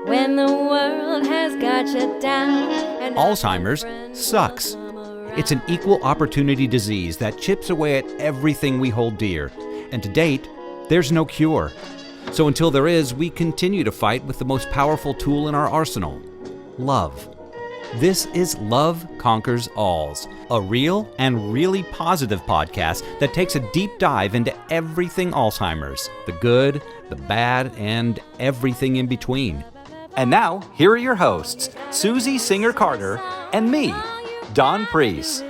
when the world has got you down. And Alzheimer's sucks. It's an equal opportunity disease that chips away at everything we hold dear. And to date, there's no cure. So until there is, we continue to fight with the most powerful tool in our arsenal, love. This is Love Conquers Alz, a real and really positive podcast that takes a deep dive into everything Alzheimer's, the good, the bad, and everything in between. And now, here are your hosts, Susie Singer-Carter and me, Don Priess.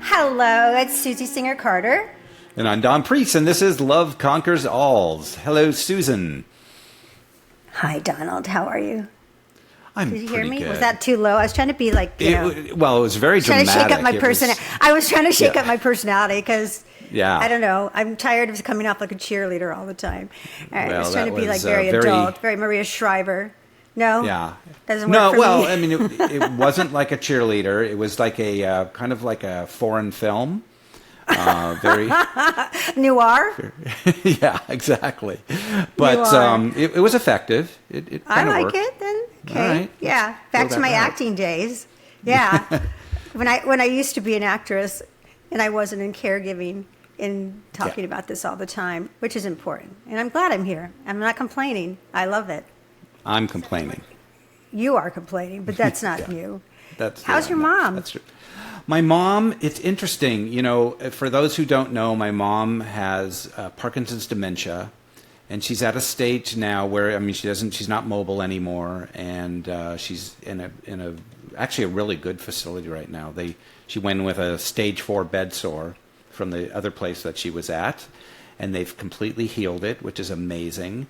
Hello, it's Susie Singer-Carter. And I'm Don Priess, and this is Love Conquers Alz. Hello, Susan. Hi, Donald. How are you? I'm Did you hear me? good. Was that too low? I was trying to be like, It was very trying dramatic. to shake up my personality. I was trying to shake Yeah. up my personality because, Yeah. I don't know, I'm tired of coming off like a cheerleader all the time. I Well, was trying that to be like was, very very- adult, very Maria Shriver. No? Yeah. Doesn't work No, for well, me. I mean, it wasn't like a cheerleader. It was like a kind of like a foreign film. Very Noir? Yeah, exactly. But it was effective. It I kind of like worked. it then. Okay. All right. Yeah. Back Go to my that route. acting days. Yeah. when I used to be an actress and I wasn't in caregiving and talking about this all the time, which is important. And I'm glad I'm here. I'm not complaining. I love it. I'm complaining. You are complaining, but that's not you. How's your mom? That's true. My mom, it's interesting. You know, for those who don't know, my mom has Parkinson's dementia, and she's at a stage now where, I mean, she's not mobile anymore, and she's in actually a really good facility right now. She went in with a stage 4 bed sore from the other place that she was at, and they've completely healed it, which is amazing.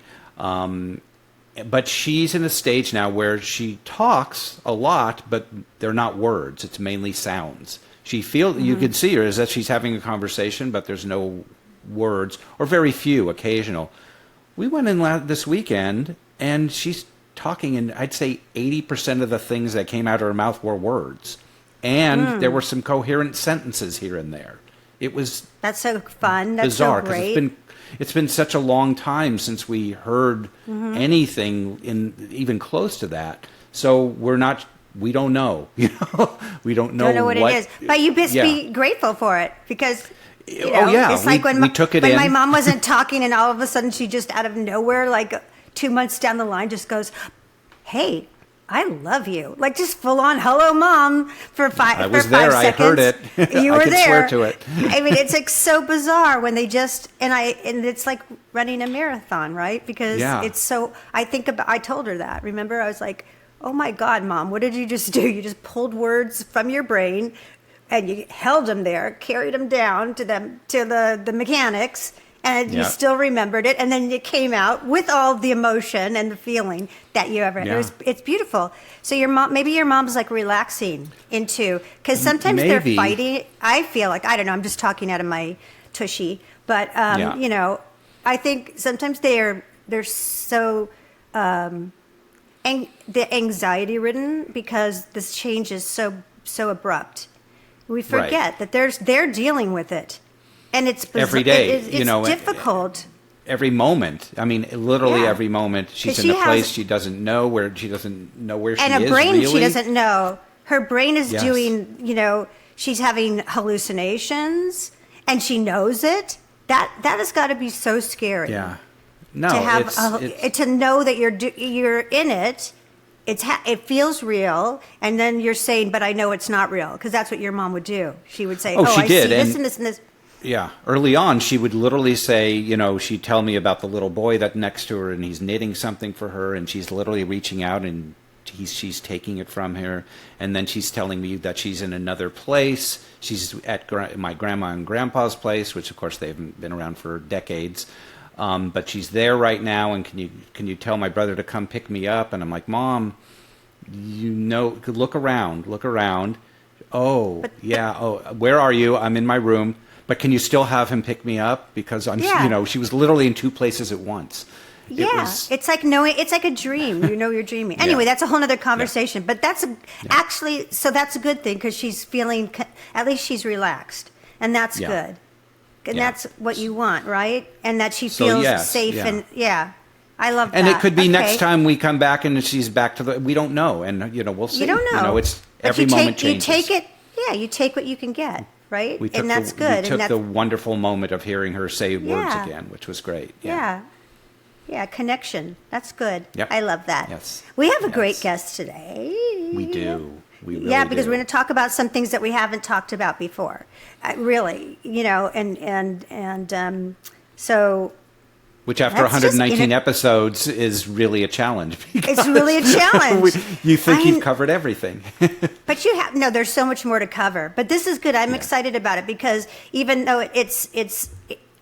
But she's in a stage now where she talks a lot, but they're not words. It's mainly sounds. You can see her as that she's having a conversation, but there's no words, or very few, occasional. We went in this weekend, and she's talking, and I'd say 80% of the things that came out of her mouth were words. And there were some coherent sentences here and there. That's so fun. That's bizarre, so great. 'cause it's been such a long time since we heard anything even close to that. So we don't know. We don't know. Don't know what it is. But you best be grateful for it because, it's like when we took it when in. my mom wasn't talking and all of a sudden she just out of nowhere, like 2 months down the line, just goes, "Hey, I love you." Like just full on, "Hello, Mom," for 5 I was there. seconds. I heard it. You were I can there. swear to it. I mean, it's like so bizarre when they just and it's like running a marathon, right? Because it's so. I told her that. Remember, I was like, "Oh my God, Mom, what did you just do? You just pulled words from your brain, and you held them there, carried them down to the mechanics." And you still remembered it, and then it came out with all the emotion and the feeling that you ever. Yeah. It's beautiful. So maybe your mom's like relaxing into because sometimes they're fighting. I feel like I don't know. I'm just talking out of my tushy, but I think sometimes they're so the anxiety ridden because this change is so abrupt. We forget that they're dealing with it. And it's every day, it's difficult. Every moment. I mean, literally every moment. She's in a place she doesn't know where she is. And a brain really. She doesn't know. Her brain is doing. She's having hallucinations, and she knows it. That has got to be so scary. Yeah. No. To have to know that you're in it. It feels real, and then you're saying, "But I know it's not real," because that's what your mom would do. She would say, she I did. see this and this and this." Yeah. Early on, she would literally say, she'd tell me about the little boy that's next to her, and he's knitting something for her, and she's literally reaching out, and she's taking it from her. And then she's telling me that she's in another place. She's at my grandma and grandpa's place, which, of course, they haven't been around for decades. But she's there right now, and can you tell my brother to come pick me up? And I'm like, Mom, look around. Oh, where are you? I'm in my room. But can you still have him pick me up? Because she was literally in 2 places at once. It's like a dream. You're dreaming. Anyway, that's a whole other conversation. But that's that's a good thing because she's feeling, at least she's relaxed. And that's good. And Yeah. that's what you want, right? And that she feels safe and I love that. And it could be next time we come back and she's back to we don't know. And, we'll see. You don't know. It's but every moment changes. You take it, you take what you can get, right? And that's good. We took the wonderful moment of hearing her say words again, which was great. Yeah, connection. That's good. Yep. I love that. Yes. We have a great guest today. We do. We really because do. we're going to talk about some things that we haven't talked about before. Really, and so. Which after 119 episodes is really a challenge. It's really a challenge. You think you've covered everything. But there's so much more to cover. But this is good. I'm excited about it because even though it's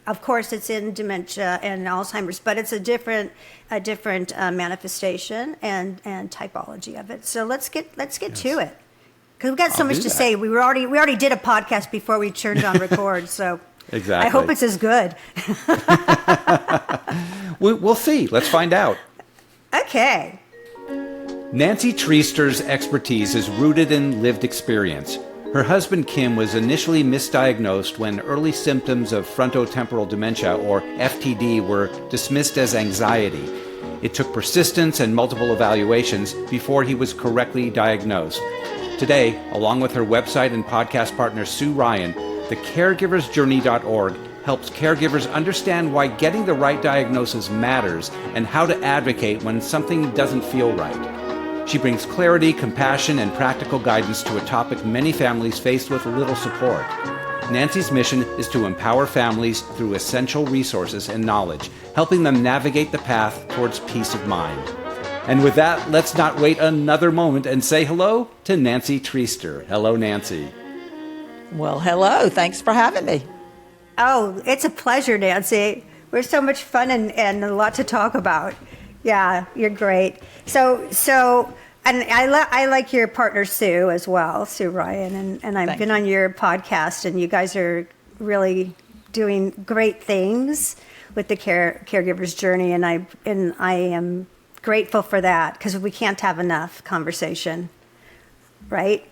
of course it's in dementia and Alzheimer's, but it's a different manifestation and typology of it. So let's get to it. Because we've got so much to say. We already did a podcast before we turned on record, so exactly. I hope it's as good. We'll see. Let's find out. Okay. Nancy Treaster's expertise is rooted in lived experience. Her husband Kim was initially misdiagnosed when early symptoms of frontotemporal dementia, or FTD, were dismissed as anxiety. It took persistence and multiple evaluations before he was correctly diagnosed. Today, along with her website and podcast partner Sue Ryan, the caregiversjourney.org helps caregivers understand why getting the right diagnosis matters and how to advocate when something doesn't feel right. She brings clarity, compassion, and practical guidance to a topic many families face with little support. Nancy's mission is to empower families through essential resources and knowledge, helping them navigate the path towards peace of mind. And with that, let's not wait another moment and say hello to Nancy Treaster. Hello, Nancy. Well, hello. Thanks for having me. Oh, it's a pleasure, Nancy. We're so much fun and a lot to talk about. Yeah, you're great. So, and I like your partner Sue as well, Sue Ryan, and I've been on your podcast, and you guys are really doing great things with the caregiver's journey, and I am grateful for that because we can't have enough conversation, right?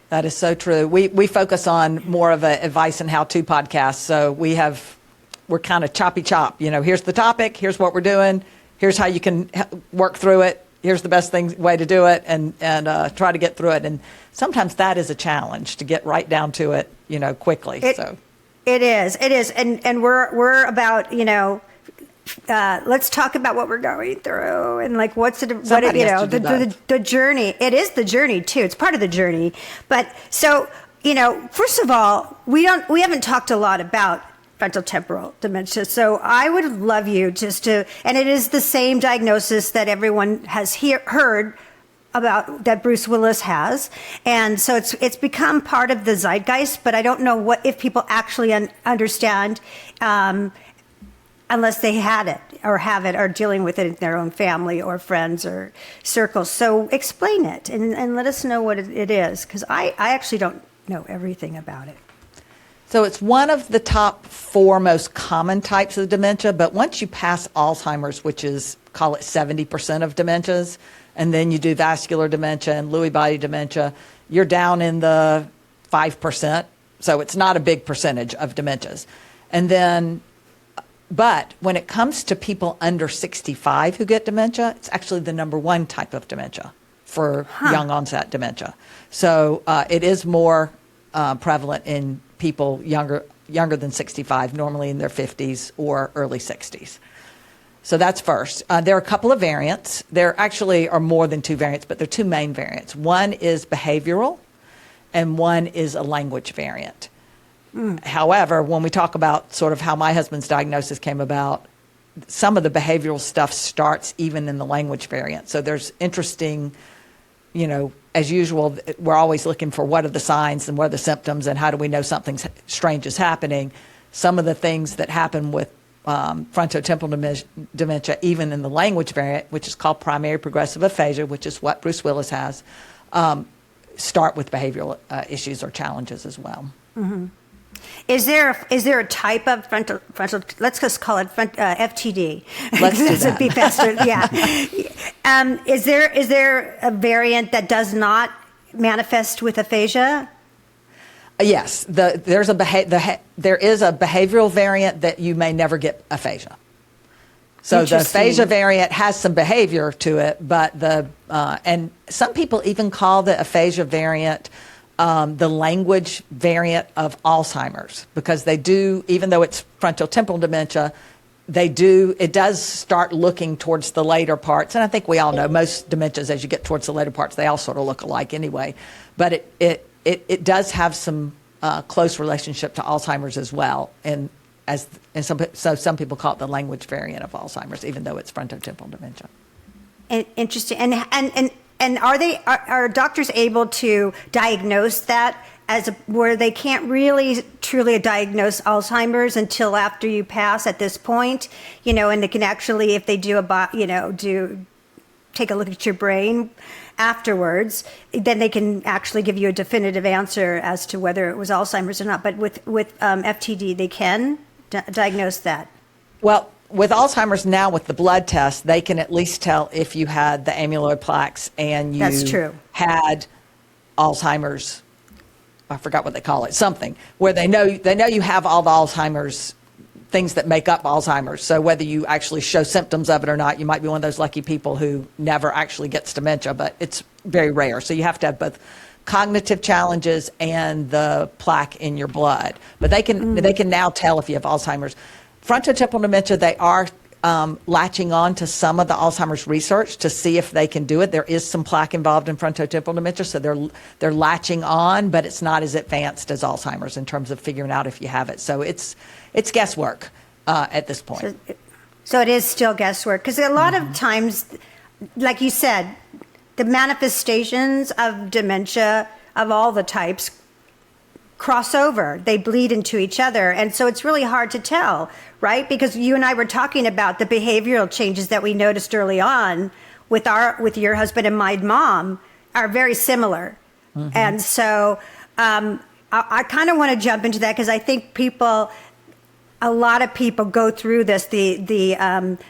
That is so true. We focus on more of a advice and how-to podcast. So we're kind of choppy chop. Here's the topic. Here's what we're doing. Here's how you can work through it. Here's the best way to do it, and try to get through it. And sometimes that is a challenge to get right down to it, quickly. It is, and we're about let's talk about what we're going through and like the journey. It is the journey too. It's part of the journey. But so, first of all, we haven't talked a lot about frontotemporal dementia. So I would love you and it is the same diagnosis that everyone has heard about that Bruce Willis has. And so it's become part of the zeitgeist, but I don't know if people actually understand, unless they had it or have it or dealing with it in their own family or friends or circles. So explain it and let us know what it is, because I actually don't know everything about it. So it's one of the top 4 most common types of dementia, but once you pass Alzheimer's, which is, call it 70% of dementias, and then you do vascular dementia and Lewy body dementia, you're down in the 5%. So it's not a big percentage of dementias. But when it comes to people under 65 who get dementia, it's actually the number 1 type of dementia for young onset dementia. So it is more prevalent in people younger than 65, normally in their 50s or early 60s. So that's first. There are a couple of variants. There actually are more than 2 variants, but there are 2 main variants. One is behavioral, and one is a language variant. However, when we talk about sort of how my husband's diagnosis came about, some of the behavioral stuff starts even in the language variant. So there's interesting, as usual, we're always looking for what are the signs and what are the symptoms and how do we know something strange is happening. Some of the things that happen with frontotemporal dementia, even in the language variant, which is called primary progressive aphasia, which is what Bruce Willis has, start with behavioral issues or challenges as well. Mm-hmm. Is there a type of frontal? Let's just call it FTD. Let's do that. Be faster. Yeah. Is there a variant that does not manifest with aphasia? Yes, there is a behavioral variant that you may never get aphasia. So the aphasia variant has some behavior to it, but and some people even call the aphasia variant the language variant of Alzheimer's, because they do, even though it's frontotemporal dementia, it does start looking towards the later parts. And I think we all know most dementias, as you get towards the later parts, they all sort of look alike anyway. But it does have some close relationship to Alzheimer's as well. So some people call it the language variant of Alzheimer's, even though it's frontotemporal dementia. Interesting. And are doctors able to diagnose that where they can't really truly diagnose Alzheimer's until after you pass at this point, and they can actually, if they do take a look at your brain afterwards, then they can actually give you a definitive answer as to whether it was Alzheimer's or not. But with FTD, they can diagnose that. Well, with Alzheimer's now, with the blood test, they can at least tell if you had the amyloid plaques and you That's true. had Alzheimer's. I forgot what they call it, something where they know you have all the Alzheimer's things that make up Alzheimer's. So whether you actually show symptoms of it or not, you might be one of those lucky people who never actually gets dementia, but it's very rare. So you have to have both cognitive challenges and the plaque in your blood. But they can now tell if you have Alzheimer's. Frontotemporal dementia, they are latching on to some of the Alzheimer's research to see if they can do it. There is some plaque involved in frontotemporal dementia, so they're latching on, but it's not as advanced as Alzheimer's in terms of figuring out if you have it. So it's guesswork at this point. So it is still guesswork, because a lot of times, like you said, the manifestations of dementia of all the types cross over. They bleed into each other. And so it's really hard to tell, right? Because you and I were talking about the behavioral changes that we noticed early on with your husband and my mom are very similar. Mm-hmm. And so I kind of want to jump into that, because I think a lot of people go through this, the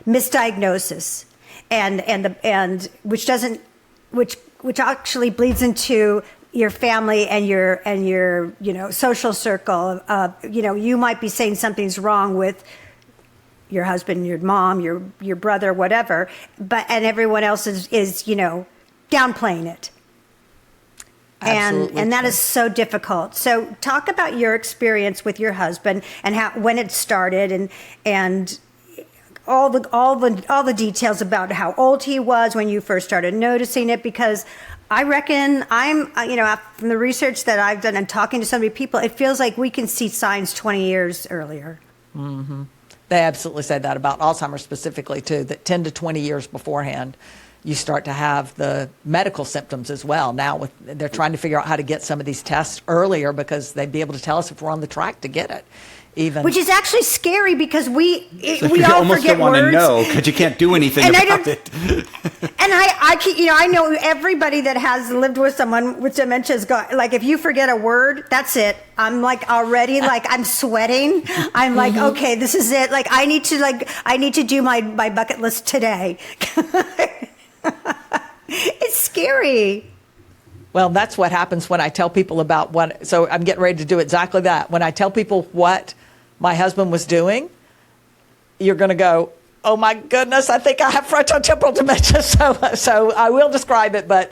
misdiagnosis and which actually bleeds into your family and your social circle. You might be saying something's wrong with your husband, your mom, your brother, whatever, and everyone else is downplaying it. Absolutely and that true. is so difficult. So talk about your experience with your husband and when it started and all the details about how old he was when you first started noticing it, because I reckon from the research that I've done and talking to so many people, it feels like we can see signs 20 years earlier. Mm-hmm. They absolutely said that about Alzheimer's specifically too, that 10 to 20 years beforehand, you start to have the medical symptoms as well. Now they're trying to figure out how to get some of these tests earlier, because they'd be able to tell us if we're on the track to get it. Which is actually scary, because we you all almost forget don't want words. to know, because you can't do anything about it. And I know everybody that has lived with someone with dementia has got, like, if you forget a word, that's it. I'm like already I'm sweating. I'm like, okay, this is it. Like I need to do my bucket list today. It's scary. Well, that's what happens when I tell people about so I'm getting ready to do exactly that. When I tell people what my husband was doing, you're going to go, oh my goodness, I think I have frontotemporal dementia. So I will describe it, but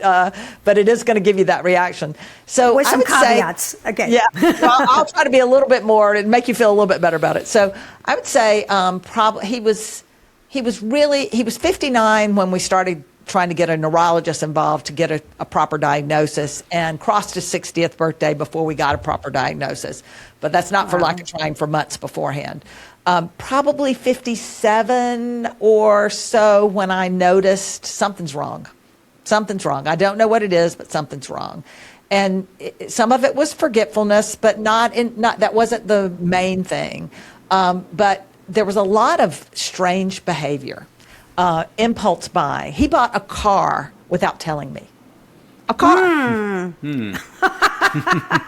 it is going to give you that reaction. So with some caveats. Okay. Yeah. Well, I'll try to be a little bit more and make you feel a little bit better about it. So I would say probably he was 59 when we started trying to get a neurologist involved to get a proper diagnosis, and crossed his 60th birthday before we got a proper diagnosis. But that's not for lack of trying for months beforehand. Probably 57 or so when I noticed something's wrong. Something's wrong. I don't know what it is, but something's wrong. And some of it was forgetfulness, but not that wasn't the main thing. But there was a lot of strange behavior. Impulse buy. He bought a car without telling me. A car.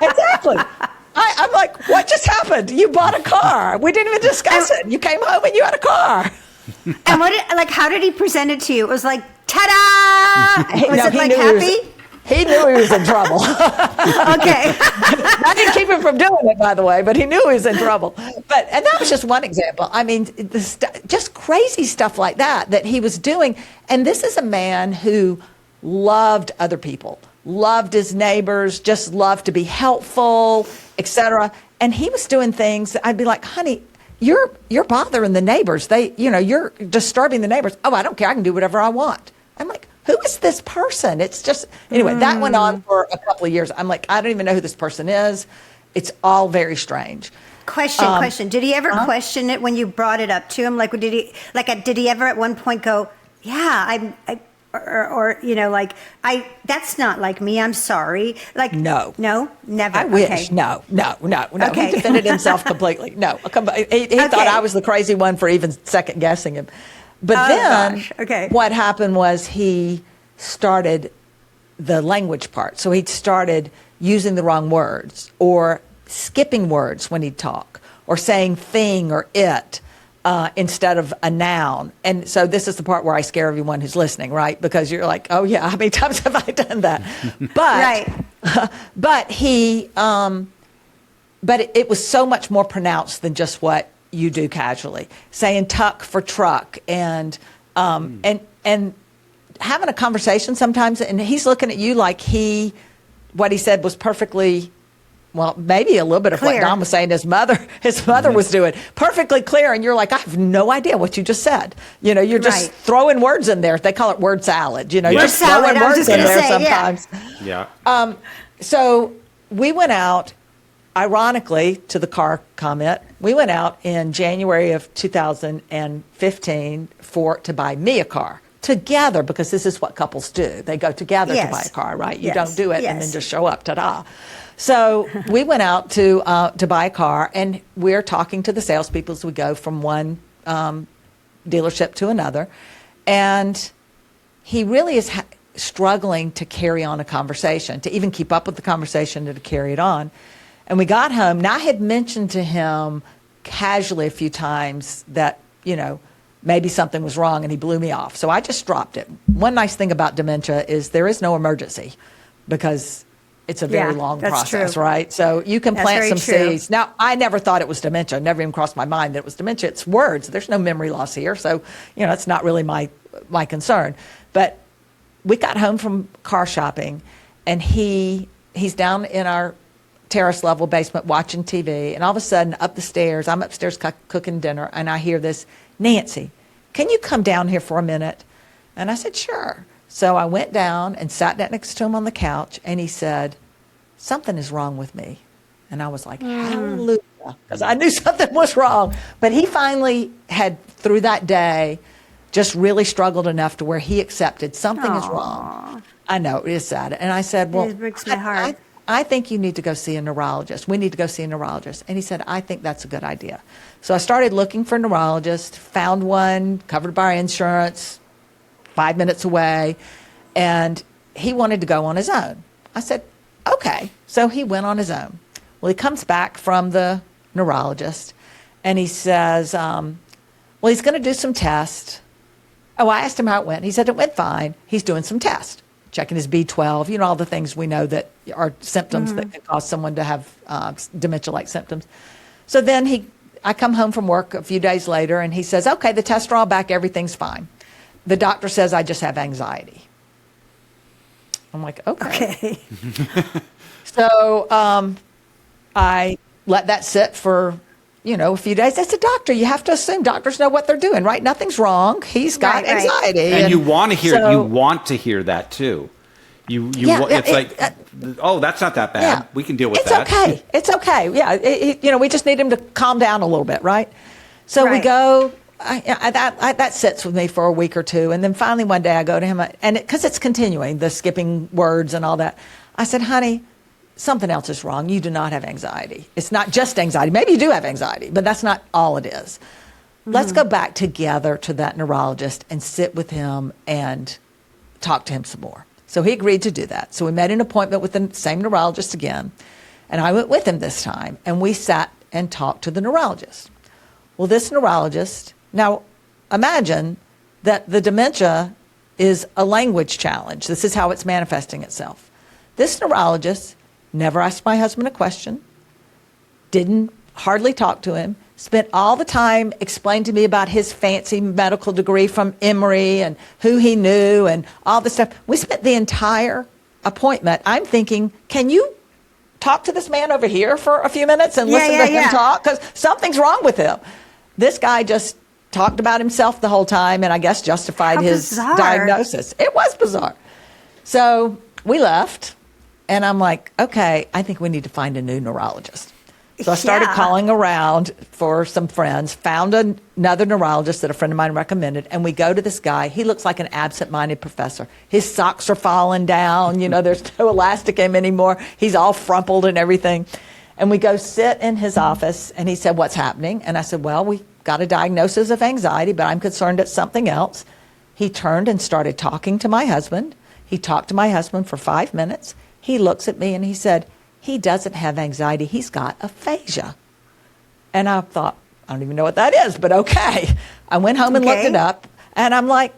Exactly. I'm like, what just happened? You bought a car. We didn't even discuss it. You came home and you had a car. And how did he present it to you? It was like, ta-da! Was it like happy? He knew he was in trouble. Okay. I didn't keep him from doing it, by the way, but he knew he was in trouble. And that was just one example. I mean, just crazy stuff like that he was doing. And this is a man who loved other people, loved his neighbors, just loved to be helpful, etc. And he was doing things. I'd be like, honey, you're bothering the neighbors. You're disturbing the neighbors. Oh, I don't care. I can do whatever I want. I'm like, who is this person? It's just, anyway, that went on for a couple of years. I'm like, I don't even know who this person is. It's all very strange. Question. Did he ever question it when you brought it up to him? Like, did he ever at one point go, yeah, that's not like me. I'm sorry. Like, no, never. I wish. Okay. No. Okay. He defended himself completely. No, he thought I was the crazy one for even second guessing him. But what happened was he started the language part. So he started using the wrong words or skipping words when he'd talk or saying thing or it instead of a noun. And so this is the part where I scare everyone who's listening, right? Because you're like, oh yeah, how many times have I done that? But, but it was so much more pronounced than just what you do casually, saying tuck for truck and having a conversation sometimes. And he's looking at you like what he said was perfectly, well, maybe a little bit of clear. What Don was saying his mother was doing, perfectly clear. And you're like, I have no idea what you just said. You're just throwing words in there. They call it word salad. Just throwing words in there sometimes. Yeah. So we went out, ironically, to the car comment, we went out in January of 2015 to buy me a car together, because this is what couples do. They go together to buy a car, right? You don't do it and then just show up, ta-da. So we went out to buy a car, and we're talking to the salespeople as we go from one dealership to another. And he really is struggling to carry on a conversation, to even keep up with the conversation and to carry it on. And we got home. Now, I had mentioned to him casually a few times that, maybe something was wrong, and he blew me off. So I just dropped it. One nice thing about dementia is there is no emergency, because it's a very long process, true. Right? So you can plant some seeds. Now, I never thought it was dementia. It never even crossed my mind that it was dementia. It's words. There's no memory loss here. So, it's not really my concern. But we got home from car shopping, and he's down in our terrace level basement watching TV, and all of a sudden up the stairs, I'm upstairs cooking dinner, and I hear this, Nancy, can you come down here for a minute? And I said, sure. So I went down and sat down next to him on the couch, and he said, something is wrong with me. And I was like, hallelujah, because I knew something was wrong. But he finally had, through that day, just really struggled enough to where he accepted something is wrong. I know, it is sad. And I said, well, it breaks my heart. I think you need to go see a neurologist. We need to go see a neurologist. And he said, I think that's a good idea. So I started looking for a neurologist, found one covered by our insurance, 5 minutes away, and he wanted to go on his own. I said, okay. So he went on his own. Well, he comes back from the neurologist, and he says, well, he's going to do some tests. Oh, I asked him how it went. He said it went fine. He's doing some tests, checking his B12, all the things we know that are symptoms that can cause someone to have dementia-like symptoms. So then I come home from work a few days later, and he says, okay, the tests are all back. Everything's fine. The doctor says I just have anxiety. I'm like, okay. So I let that sit for, a few days. I said, doctor, you have to assume doctors know what they're doing, right? Nothing's wrong. He's got anxiety. And you want to hear, that too. It's like, that's not that bad. Yeah. We can deal with that. It's okay. Yeah. We just need him to calm down a little bit, right? So we go, that sits with me for a week or two. And then finally one day I go to him, and because it's continuing, the skipping words and all that. I said, honey, something else is wrong. You do not have anxiety. It's not just anxiety. Maybe you do have anxiety, but that's not all it is. Let's go back together to that neurologist and sit with him and talk to him some more. So he agreed to do that. So we made an appointment with the same neurologist again, and I went with him this time, and we sat and talked to the neurologist. Well, this neurologist, now imagine that the dementia is a language challenge. This is how it's manifesting itself. This neurologist never asked my husband a question, didn't hardly talk to him, spent all the time explaining to me about his fancy medical degree from Emory and who he knew and all this stuff. We spent the entire appointment. I'm thinking, can you talk to this man over here for a few minutes and listen to him talk? Because something's wrong with him. This guy just talked about himself the whole time and I guess justified his diagnosis. It was bizarre. So we left and I'm like, okay, I think we need to find a new neurologist. So I started calling around for some friends, found another neurologist that a friend of mine recommended, and we go to this guy. He looks like an absent-minded professor. His socks are falling down. You know, there's no elastic in him anymore. He's all frumpled and everything. And we go sit in his office, and he said, what's happening? And I said, well, we got a diagnosis of anxiety, but I'm concerned it's something else. He turned and started talking to my husband. He talked to my husband for 5 minutes. He looks at me, and he said, he doesn't have anxiety. He's got aphasia. And I thought, I don't even know what that is, but okay. I went home and looked it up, and I'm like,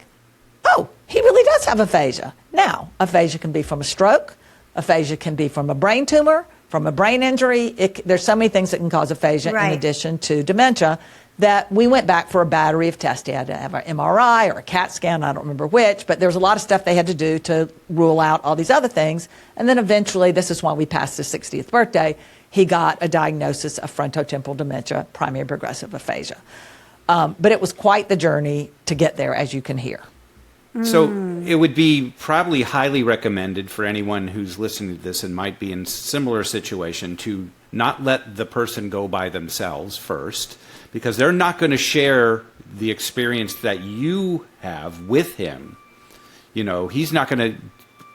oh, he really does have aphasia. Now, aphasia can be from a stroke. Aphasia can be from a brain tumor, from a brain injury. There's so many things that can cause aphasia in addition to dementia that we went back for a battery of tests. They had to have an MRI or a CAT scan, I don't remember which, but there was a lot of stuff they had to do to rule out all these other things. And then eventually, this is when we passed his 60th birthday, he got a diagnosis of frontotemporal dementia, primary progressive aphasia. But it was quite the journey to get there, as you can hear. So it would be probably highly recommended for anyone who's listening to this and might be in similar situation to not let the person go by themselves first, because they're not going to share the experience that you have with him. You know, he's not going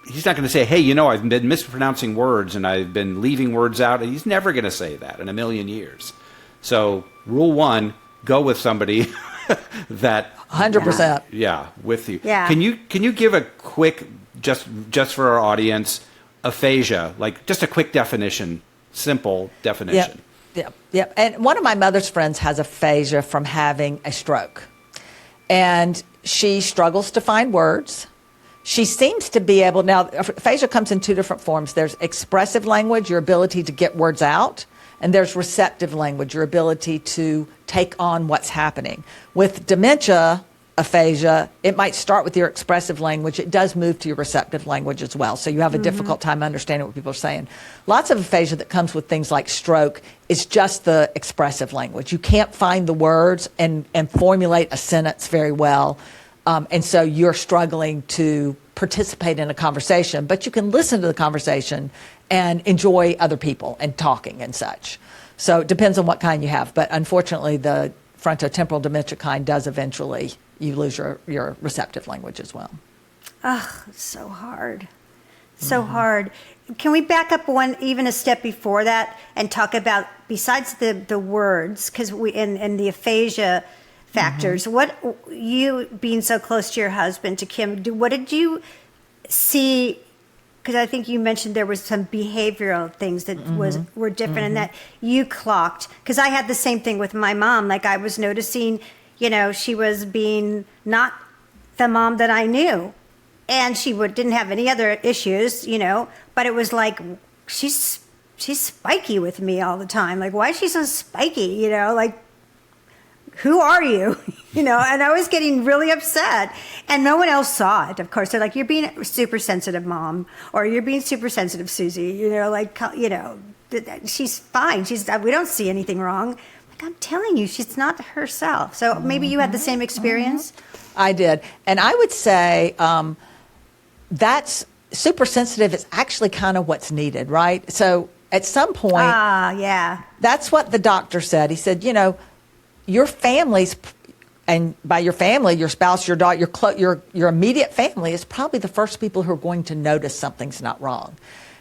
to say, hey, you know, I've been mispronouncing words and I've been leaving words out. And he's never going to say that in a million years. So rule one, go with somebody that 100%. Yeah, with you. Yeah. Can you give a quick, just for our audience, aphasia, like just a quick definition, simple definition? Yep. And one of my mother's friends has aphasia from having a stroke. And she struggles to find words. She seems to be able, now aphasia comes in two different forms. There's expressive language, your ability to get words out, and there's receptive language, your ability to take on what's happening. With dementia, aphasia, it might start with your expressive language. It does move to your receptive language as well. So you have a difficult time understanding what people are saying. Lots of aphasia that comes with things like stroke is just the expressive language. You can't find the words and formulate a sentence very well. And so you're struggling to participate in a conversation, but you can listen to the conversation and enjoy other people and talking and such. So it depends on what kind you have. But unfortunately, the frontotemporal dementia kind does eventually, you lose your receptive language as well. Oh, it's so hard. So hard. Can we back up even a step before that and talk about, besides the words, because and the aphasia factors, what, you being so close to your husband, to Kim, what did you see? Because I think you mentioned there was some behavioral things that were different and that you clocked. Because I had the same thing with my mom. Like, I was noticing, you know, she was being not the mom that I knew. And she didn't have any other issues, you know. But it was like, she's spiky with me all the time. Like, why is she so spiky, you know? Like, who are you? You know, and I was getting really upset. And no one else saw it, of course. They're like, you're being super sensitive, Mom. Or you're being super sensitive, Susie. You know, like, you know, she's fine. We don't see anything wrong. Like, I'm telling you, she's not herself. So maybe you had the same experience? I did. And I would say that's super sensitive is actually kind of what's needed, right? So at some point, that's what the doctor said. He said, you know, your family's, and by your family, your spouse, your daughter, your immediate family is probably the first people who are going to notice something's not wrong.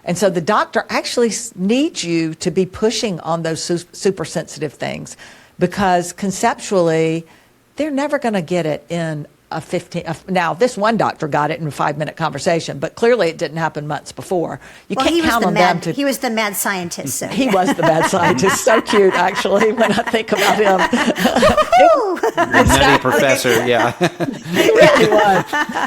And so the doctor actually needs you to be pushing on those super sensitive things, because conceptually, they're never going to get it in now this one doctor got it in a 5-minute conversation, but clearly it didn't happen months before. You can't count on them to. He was the mad scientist. So. He was the mad scientist. So cute, actually, when I think about him. Nutty professor, yeah.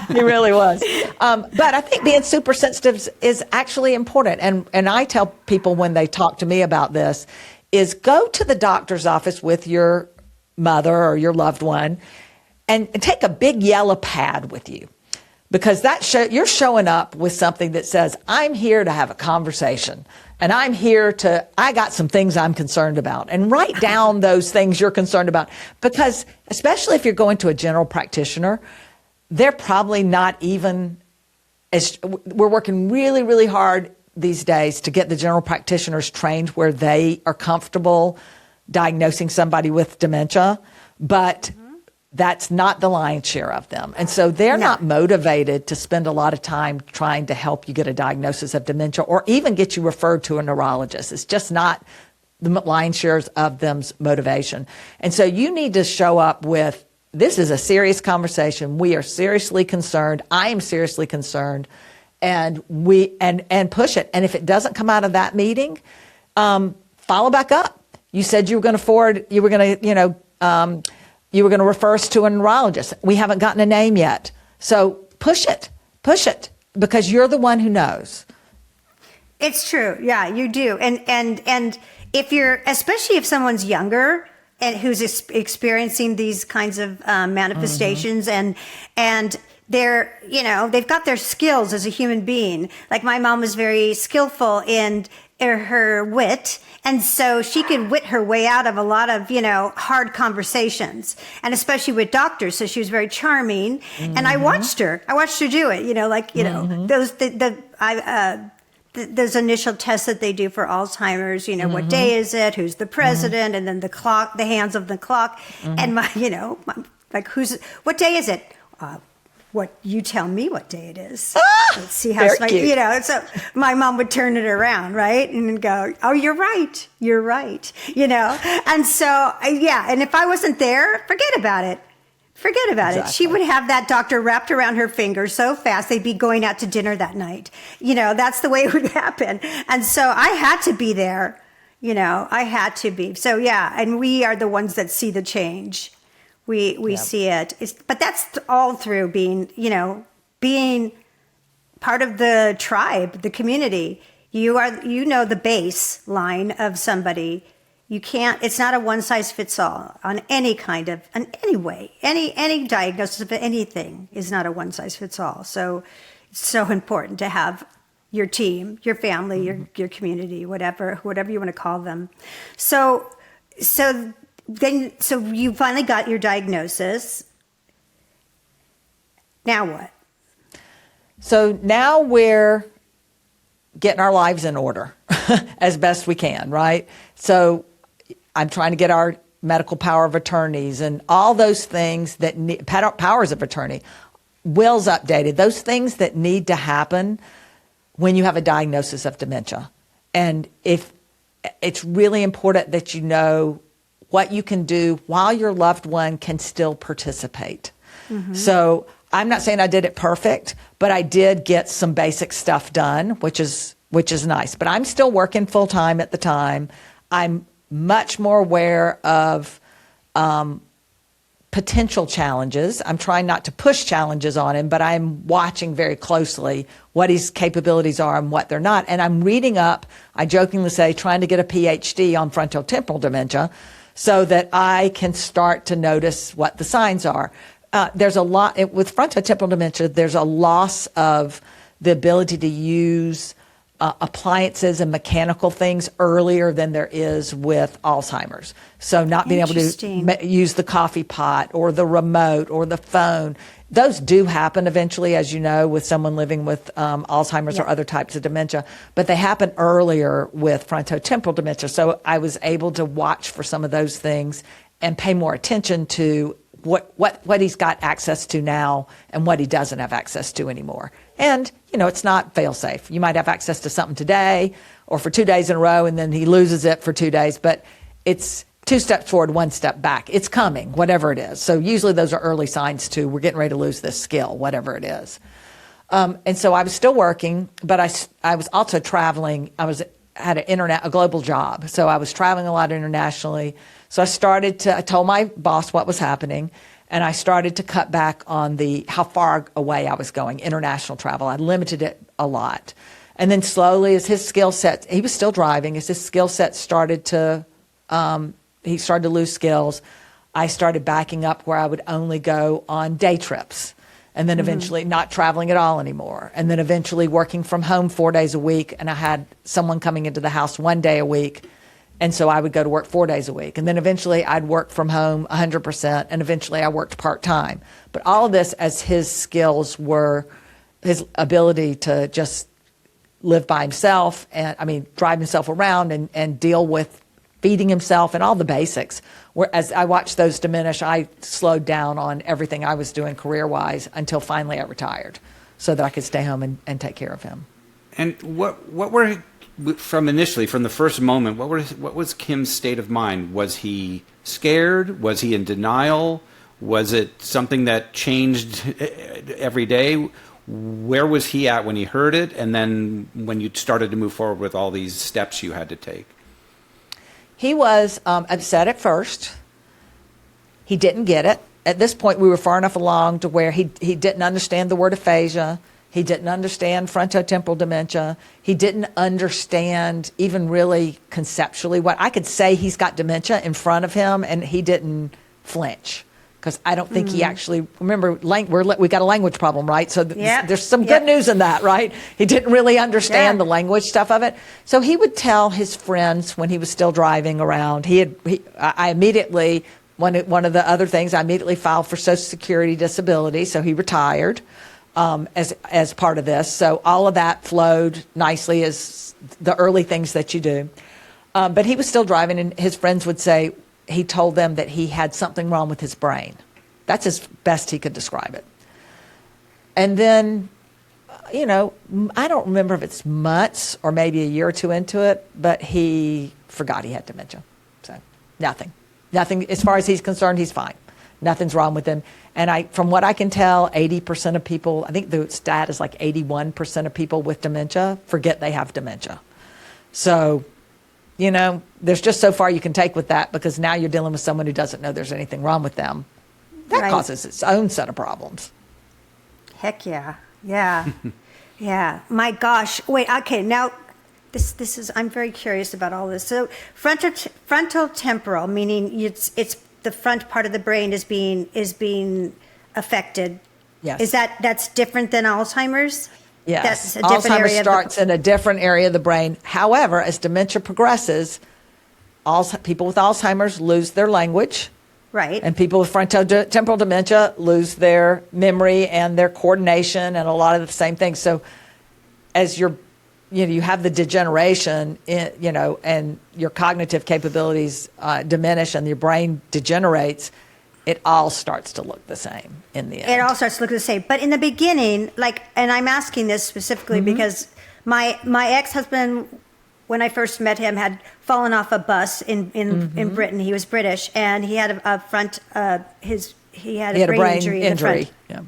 He really was. But I think being super sensitive is actually important. And I tell people when they talk to me about this is go to the doctor's office with your mother or your loved one and take a big yellow pad with you, because you're showing up with something that says, I'm here to have a conversation, and I got some things I'm concerned about, and write down those things you're concerned about, because especially if you're going to a general practitioner, they're probably not even we're working really, really hard these days to get the general practitioners trained where they are comfortable diagnosing somebody with dementia, but that's not the lion's share of them. And so they're not motivated to spend a lot of time trying to help you get a diagnosis of dementia or even get you referred to a neurologist. It's just not the lion's share of them's motivation. And so you need to show up with, this is a serious conversation. We are seriously concerned. I am seriously concerned. And and push it. And if it doesn't come out of that meeting, follow back up. You said you were going to refer us to a neurologist. We haven't gotten a name yet. So push it, because you're the one who knows. It's true. Yeah, you do. And if especially if someone's younger and who's experiencing these kinds of manifestations and they've got their skills as a human being. Like my mom was very skillful in her wit. And so she could wit her way out of a lot of, hard conversations, and especially with doctors. So she was very charming. Mm-hmm. And I watched her do it, those initial tests that they do for Alzheimer's, what day is it? Who's the president? And then the clock, the hands of the clock. And what day is it? What you tell me what day it is. Let's see how so my mom would turn it around, right? And go, oh, you're right. And so, and if I wasn't there, forget about it. Exactly. She would have that doctor wrapped around her finger so fast they'd be going out to dinner that night. That's the way it would happen. And so I had to be there. I had to be. So and we are the ones that see the change. We see it. But that's all through being part of the tribe, the community. You are, the baseline of somebody. You can't, it's not a one size fits all on any way. Any diagnosis of anything is not a one size fits all. So it's so important to have your team, your family, your community, whatever you want to call them. So you finally got your diagnosis. Now what? So now we're getting our lives in order as best we can, right? So I'm trying to get our medical power of attorneys and all those things that need, powers of attorney, wills updated, those things that need to happen when you have a diagnosis of dementia. And if it's really important that you know what you can do while your loved one can still participate. Mm-hmm. So I'm not saying I did it perfect, but I did get some basic stuff done, which is nice. But I'm still working full time at the time. I'm much more aware of potential challenges. I'm trying not to push challenges on him, but I'm watching very closely what his capabilities are and what they're not. And I'm reading up, I jokingly say, trying to get a PhD on frontotemporal dementia, so that I can start to notice what the signs are. There's a lot, with frontotemporal dementia, there's a loss of the ability to use appliances and mechanical things earlier than there is with Alzheimer's. So not being able to use the coffee pot or the remote or the phone. Those do happen eventually, as you know, with someone living with Alzheimer's or other types of dementia, but they happen earlier with frontotemporal dementia. So I was able to watch for some of those things and pay more attention to what he's got access to now and what he doesn't have access to anymore. And, it's not fail-safe. You might have access to something today or for 2 days in a row, and then he loses it for 2 days. But it's 2 steps forward, 1 step back. It's coming, whatever it is. So usually those are early signs too. We're getting ready to lose this skill, whatever it is. And so I was still working, but I was also traveling. Had a global job. So I was traveling a lot internationally. So I told my boss what was happening, and I started to cut back on how far away I was going, international travel. I limited it a lot. And then slowly, as his skill set, he was still driving, as his skill set started to, he started to lose skills, I started backing up where I would only go on day trips. And then eventually not traveling at all anymore. And then eventually working from home 4 days a week. And I had someone coming into the house 1 day a week. And so I would go to work 4 days a week. And then eventually I'd work from home 100%. And eventually I worked part-time. But all of this as his skills were, his ability to just live by himself, and drive himself around and deal with feeding himself and all the basics. Whereas I watched those diminish, I slowed down on everything I was doing career-wise until finally I retired so that I could stay home and take care of him. And what were, from the first moment, what was Kim's state of mind? Was he scared? Was he in denial? Was it something that changed every day? Where was he at when he heard it? And then when you started to move forward with all these steps you had to take? He was upset at first. He didn't get it. At this point, we were far enough along to where he didn't understand the word aphasia. He didn't understand frontotemporal dementia. He didn't understand even really conceptually what I could say he's got dementia in front of him, and he didn't flinch. Because I don't think he actually, remember, we got a language problem, right? So there's some good news in that, right? He didn't really understand the language stuff of it. So he would tell his friends when he was still driving around. I immediately, one of the other things, I immediately filed for Social Security disability. So he retired as part of this. So all of that flowed nicely as the early things that you do. But he was still driving, and his friends would say, he told them that he had something wrong with his brain. That's as best he could describe it. And then, I don't remember if it's months or maybe a year or two into it, but he forgot he had dementia. So nothing. As far as he's concerned, he's fine. Nothing's wrong with him. And from what I can tell, 80% of people, I think the stat is like 81% of people with dementia forget they have dementia. So, there's just so far you can take with that, because now you're dealing with someone who doesn't know there's anything wrong with them. That causes its own set of problems. Heck yeah. Yeah. Yeah. My gosh. Wait, okay. Now, this is, I'm very curious about all this. So frontal temporal, meaning it's the front part of the brain is being affected. Yes. That's different than Alzheimer's? Yes, that's a different Alzheimer's starts in a different area of the brain. However, as dementia progresses, people with Alzheimer's lose their language. Right. And people with frontotemporal dementia lose their memory and their coordination and a lot of the same things. So as you have the degeneration, and your cognitive capabilities diminish and your brain degenerates, it all starts to look the same in the end. It all starts to look the same. But in the beginning, and I'm asking this specifically because my ex-husband, when I first met him, had fallen off a bus in Britain. He was British, and he had a brain injury in the front. Yeah.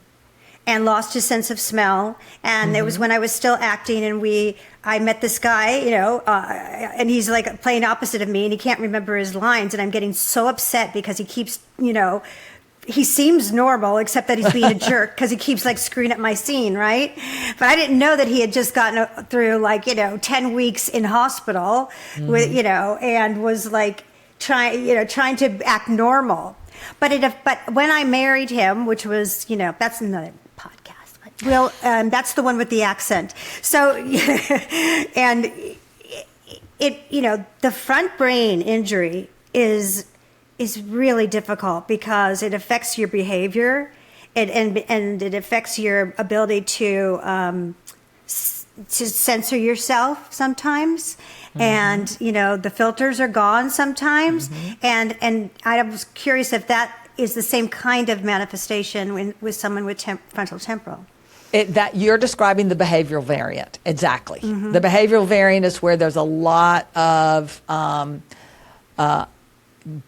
And lost his sense of smell. And it was when I was still acting, and I met this guy, and he's like playing opposite of me, and he can't remember his lines, and I'm getting so upset because he keeps, he seems normal, except that he's being a jerk because he keeps screwing up my scene, right? But I didn't know that he had just gotten through 10 weeks in hospital with, and was trying to act normal. But when I married him, which was, that's another podcast. That's the one with the accent. So, and the front brain injury is really difficult because it affects your behavior, and it affects your ability to censor yourself sometimes. And the filters are gone sometimes. And I was curious if that is the same kind of manifestation with someone with frontal temporal. That you're describing the behavioral variant, exactly. The behavioral variant is where there's a lot of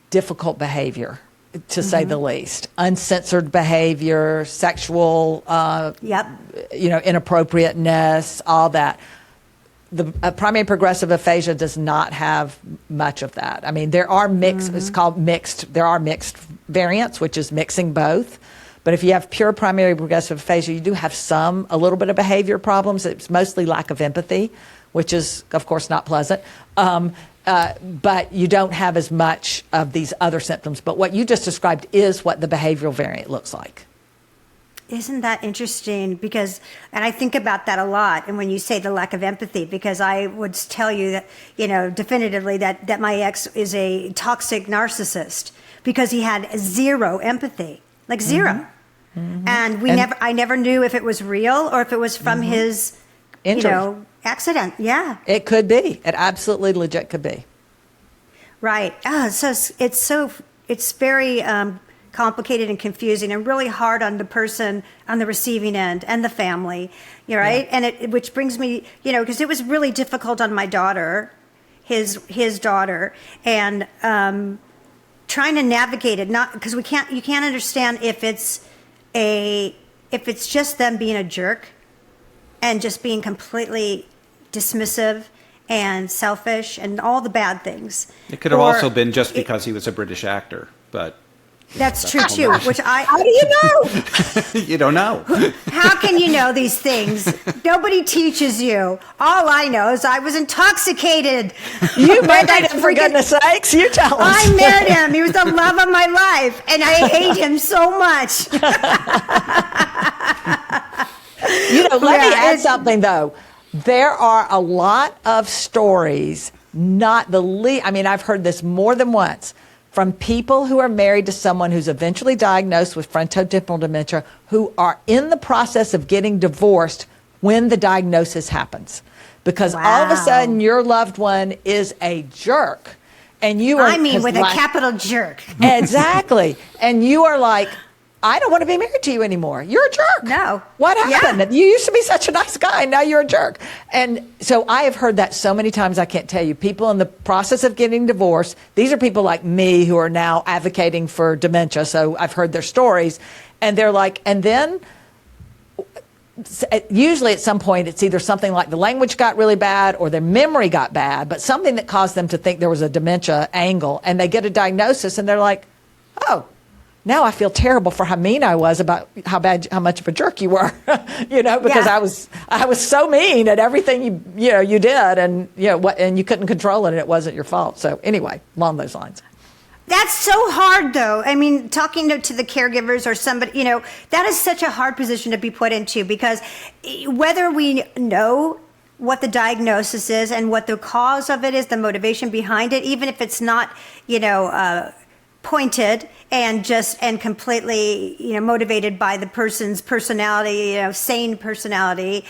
difficult behavior, to say the least. Uncensored behavior, sexual, inappropriateness, all that. The primary progressive aphasia does not have much of that. I mean, there are mixed, it's called mixed, there are mixed variants, which is mixing both. But if you have pure primary progressive aphasia, you do have a little bit of behavior problems. It's mostly lack of empathy, which is, of course, not pleasant. But you don't have as much of these other symptoms. But what you just described is what the behavioral variant looks like. Isn't that interesting? Because, and I think about that a lot. And when you say the lack of empathy, because I would tell you that, definitively that my ex is a toxic narcissist because he had zero empathy, like zero. And I never knew if it was real or if it was from his, accident. Yeah. It could be. It absolutely legit could be. Right. It's very complicated and confusing and really hard on the person on the receiving end and the family, right? Yeah. And which brings me, because it was really difficult on my daughter, his daughter, and trying to navigate it, not because you can't understand if it's just them being a jerk and just being completely dismissive and selfish and all the bad things. It could have also been just because he was a British actor, but... That's true, too, how do you know? You don't know. How can you know these things? Nobody teaches you. All I know is I was intoxicated. You married him, for goodness sakes. You tell us. I married him. He was the love of my life, and I hate him so much. Let me add something, though. There are a lot of stories, I've heard this more than once, from people who are married to someone who's eventually diagnosed with frontotemporal dementia who are in the process of getting divorced when the diagnosis happens. Because all of a sudden your loved one is a jerk. And you are... with a capital jerk. Exactly. And you are like, I don't want to be married to you anymore. You're a jerk. No. What happened? Yeah. You used to be such a nice guy. Now you're a jerk. And so I have heard that so many times I can't tell you. People in the process of getting divorced, these are people like me who are now advocating for dementia. So I've heard their stories. And they're like, and then usually at some point it's either something like the language got really bad or their memory got bad, but something that caused them to think there was a dementia angle. And they get a diagnosis and they're like, oh, now I feel terrible for how mean I was about how much of a jerk you were, because I was so mean at everything you did, and and you couldn't control it, and it wasn't your fault. So anyway, along those lines. That's so hard, though. I mean, talking to the caregivers or somebody, that is such a hard position to be put into, because whether we know what the diagnosis is and what the cause of it is, the motivation behind it, even if it's not, pointed and completely motivated by the person's personality, sane personality,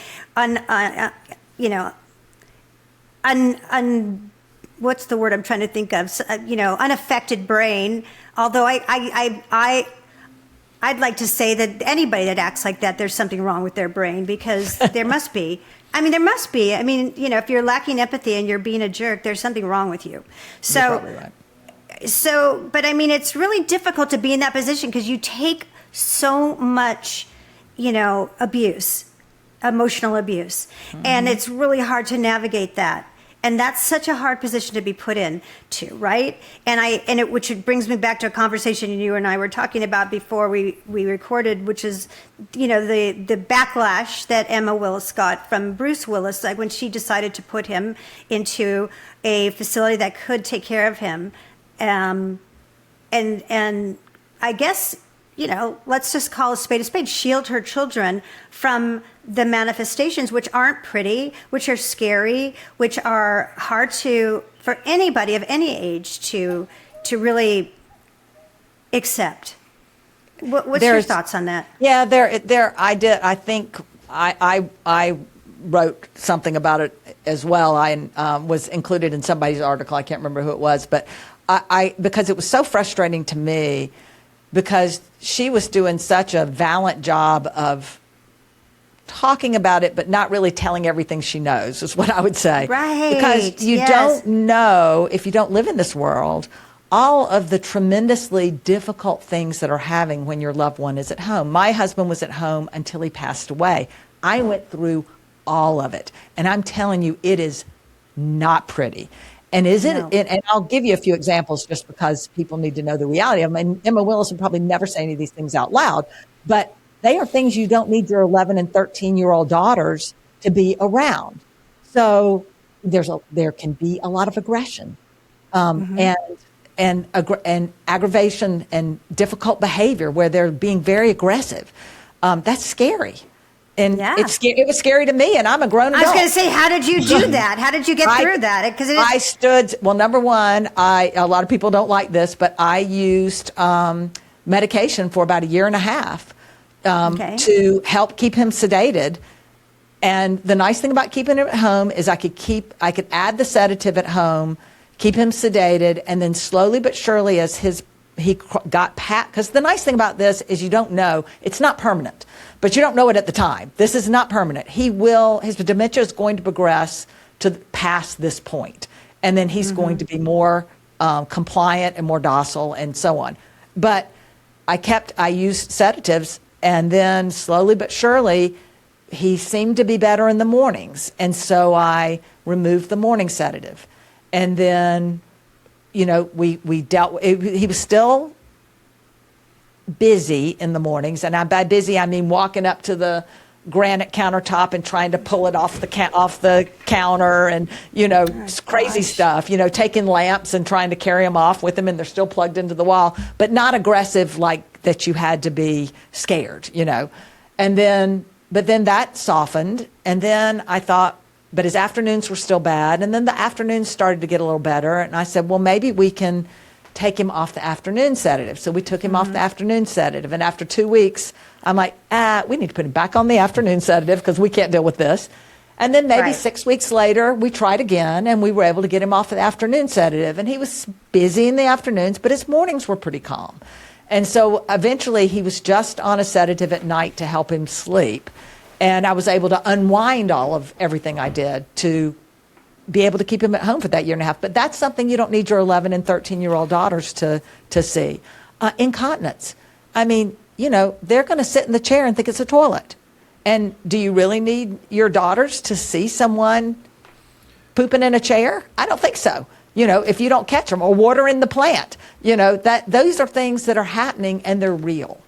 what's the word I'm trying to think of, unaffected brain. Although I'd like to say that anybody that acts like that, there's something wrong with their brain, because there must be. There must be. If you're lacking empathy and you're being a jerk, there's something wrong with you. So. You're probably right. But it's really difficult to be in that position because you take so much, abuse, emotional abuse, and it's really hard to navigate that. And that's such a hard position to be put into, right? Which brings me back to a conversation you and I were talking about before we recorded, which is, the backlash that Emma Willis got from Bruce Willis, like when she decided to put him into a facility that could take care of him. And I guess, let's just call a spade, shield her children from the manifestations, which aren't pretty, which are scary, which are hard for anybody of any age to really accept. What's your thoughts on that? Yeah, I think I wrote something about it as well. I was included in somebody's article. I can't remember who it was, but because it was so frustrating to me, because she was doing such a valiant job of talking about it, but not really telling everything she knows, is what I would say. Right. Because you don't know, if you don't live in this world, all of the tremendously difficult things that are having when your loved one is at home. My husband was at home until he passed away. I went through all of it. And I'm telling you, it is not pretty. And and I'll give you a few examples just because people need to know the reality of them. And Emma Willis would probably never say any of these things out loud, but they are things you don't need your 11 and 13-year-old daughters to be around. So there can be a lot of aggression, and aggravation and difficult behavior where they're being very aggressive. That's scary. And it was scary to me, and I'm a grown adult. I was going to say, how did you do that? How did you get through that? Because number one, a lot of people don't like this, but I used medication for about a year and a half to help keep him sedated. And the nice thing about keeping him at home is I could add the sedative at home, keep him sedated, and then slowly but surely as he got because the nice thing about this is you don't know, it's not permanent, but you don't know it at the time. This is not permanent. His dementia is going to progress to past this point, and then he's going to be more compliant and more docile and so on. But I used sedatives, and then slowly but surely he seemed to be better in the mornings, and so I removed the morning sedative. And then, we dealt. He was still busy in the mornings, and by busy I mean walking up to the granite countertop and trying to pull it off the counter, and crazy stuff. Taking lamps and trying to carry them off with him, and they're still plugged into the wall, but not aggressive like that. You had to be scared, and then. But then that softened, and then I thought, but his afternoons were still bad, and then the afternoons started to get a little better, and I said, well, maybe we can take him off the afternoon sedative. So we took him off the afternoon sedative, and after 2 weeks, I'm like, we need to put him back on the afternoon sedative because we can't deal with this. And then maybe 6 weeks later, we tried again, and we were able to get him off the afternoon sedative, and he was busy in the afternoons, but his mornings were pretty calm. And so eventually he was just on a sedative at night to help him sleep. And I was able to unwind all of everything I did to be able to keep him at home for that year and a half. But that's something you don't need your 11 and 13-year-old daughters to see. Incontinence. I mean, they're going to sit in the chair and think it's a toilet. And do you really need your daughters to see someone pooping in a chair? I don't think so. If you don't catch them, or watering the plant, those are things that are happening and they're real.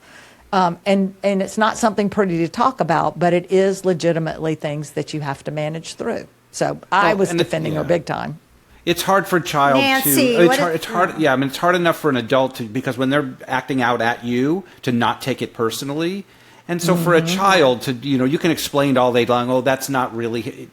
And it's not something pretty to talk about, but it is legitimately things that you have to manage through. So I was defending her big time. It's hard for a child Nancy, to. It's hard. Yeah, I mean, it's hard enough for an adult to, because when they're acting out at you, to not take it personally. And so for a child to, you can explain all day long, oh, that's not really.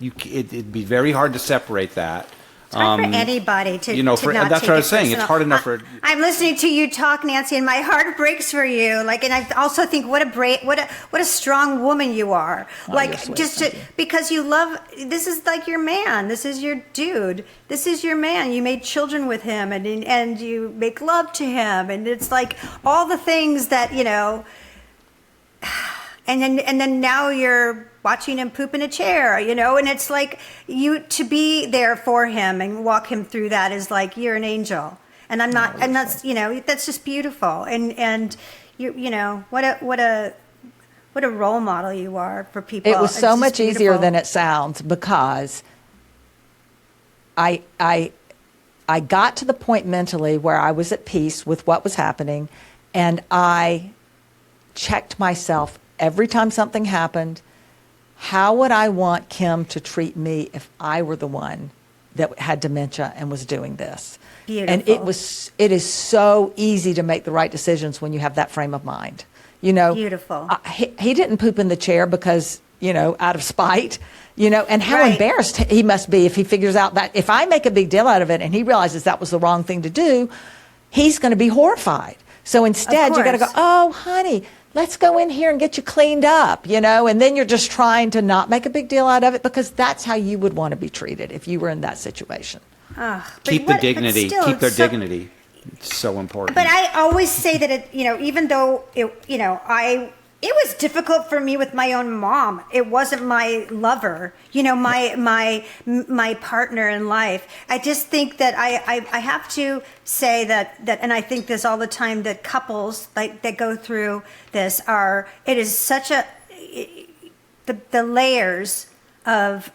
It'd be very hard to separate that. It's hard for anybody to not that's take what I was saying. personal. It's hard enough for. I'm listening to you talk, Nancy, and my heart breaks for you. And I also think what a strong woman you are. Because you love. This is like your man. This is your dude. This is your man. You made children with him, and you make love to him, and it's like all the things that And then now you're watching him poop in a chair, and it's like to be there for him and walk him through that is like you're an angel. And I'm not, and that's that's just beautiful. And what a role model you are for people. It was so much easier than it sounds, because I got to the point mentally where I was at peace with what was happening, and I checked myself every time something happened. How would I want Kim to treat me if I were the one that had dementia and was doing this? Beautiful. And it is so easy to make the right decisions when you have that frame of mind. Beautiful. He didn't poop in the chair because, out of spite, and how embarrassed he must be if he figures out that if I make a big deal out of it and he realizes that was the wrong thing to do, he's going to be horrified. So instead, you got to go, oh, honey, let's go in here and get you cleaned up, and then you're just trying to not make a big deal out of it, because that's how you would want to be treated if you were in that situation. Keep the dignity. Keep their dignity. It's so important. But I always say that even though it was difficult for me with my own mom. It wasn't my lover, my partner in life. I just think that I have to say that, and I think this all the time, that couples that go through this it is such the layers of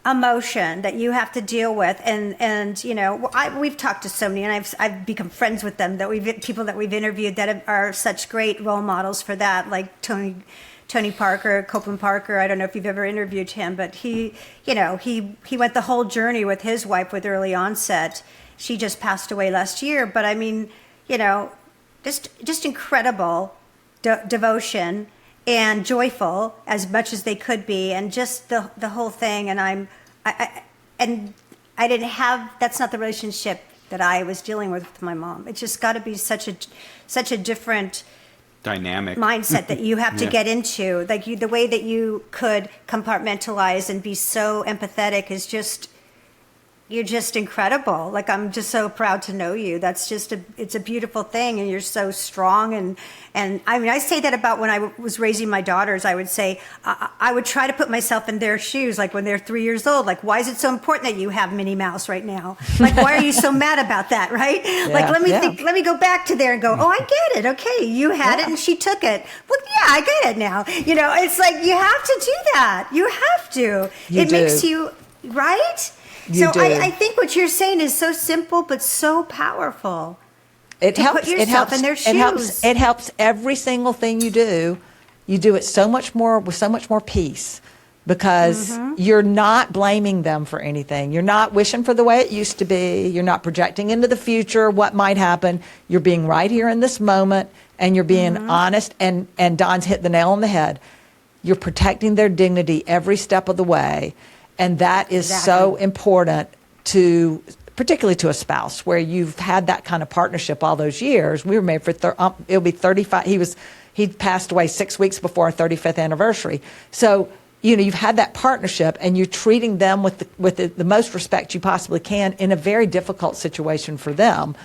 emotion that you have to deal with, and we've talked to so many, and I've become friends with them, people that we've interviewed that are such great role models for that, like Tony Parker, Copeland Parker. I don't know if you've ever interviewed him, but he went the whole journey with his wife with early onset. She just passed away last year, but I mean, just incredible devotion and joyful as much as they could be, and just the whole thing. And I didn't have, that's not the relationship that I was dealing with my mom. It's just got to be such a different dynamic mindset that you have to get into. Like the way that you could compartmentalize and be so empathetic is just, you're just incredible. Like, I'm just so proud to know you. That's just it's a beautiful thing, and you're so strong. And I mean, I say that about when I was raising my daughters. I would say, I would try to put myself in their shoes, like when they're 3 years old. Like, why is it so important that you have Minnie Mouse right now? Like, why are you so mad about that, right? Like, let me think, let me go back to there and go, oh, I get it. Okay, you had it and she took it. Well, yeah, I get it now. It's like, you have to do that. You have to. It makes you, right? I think what you're saying is so simple but so powerful. It helps. Put yourself in their shoes. It helps every single thing you do. You do it so much more with so much more peace, because you're not blaming them for anything. You're not wishing for the way it used to be. You're not projecting into the future what might happen. You're being right here in this moment, and you're being honest. And Don's hit the nail on the head. You're protecting their dignity every step of the way. And that is so important particularly to a spouse, where you've had that kind of partnership all those years. We were married for, it'll be 35. He passed away 6 weeks before our 35th anniversary. So, you've had that partnership, and you're treating them with the most respect you possibly can in a very difficult situation for them,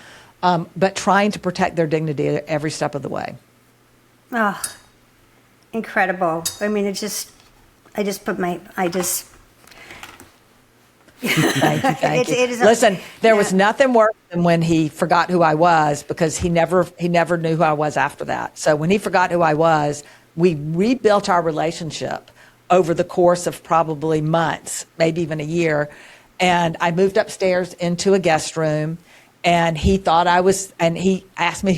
but trying to protect their dignity every step of the way. Oh, incredible. I mean, Thank you. Listen, there was nothing worse than when he forgot who I was, because he never knew who I was after that. So when he forgot who I was, we rebuilt our relationship over the course of probably months, maybe even a year. And I moved upstairs into a guest room, and he thought I was, and he asked me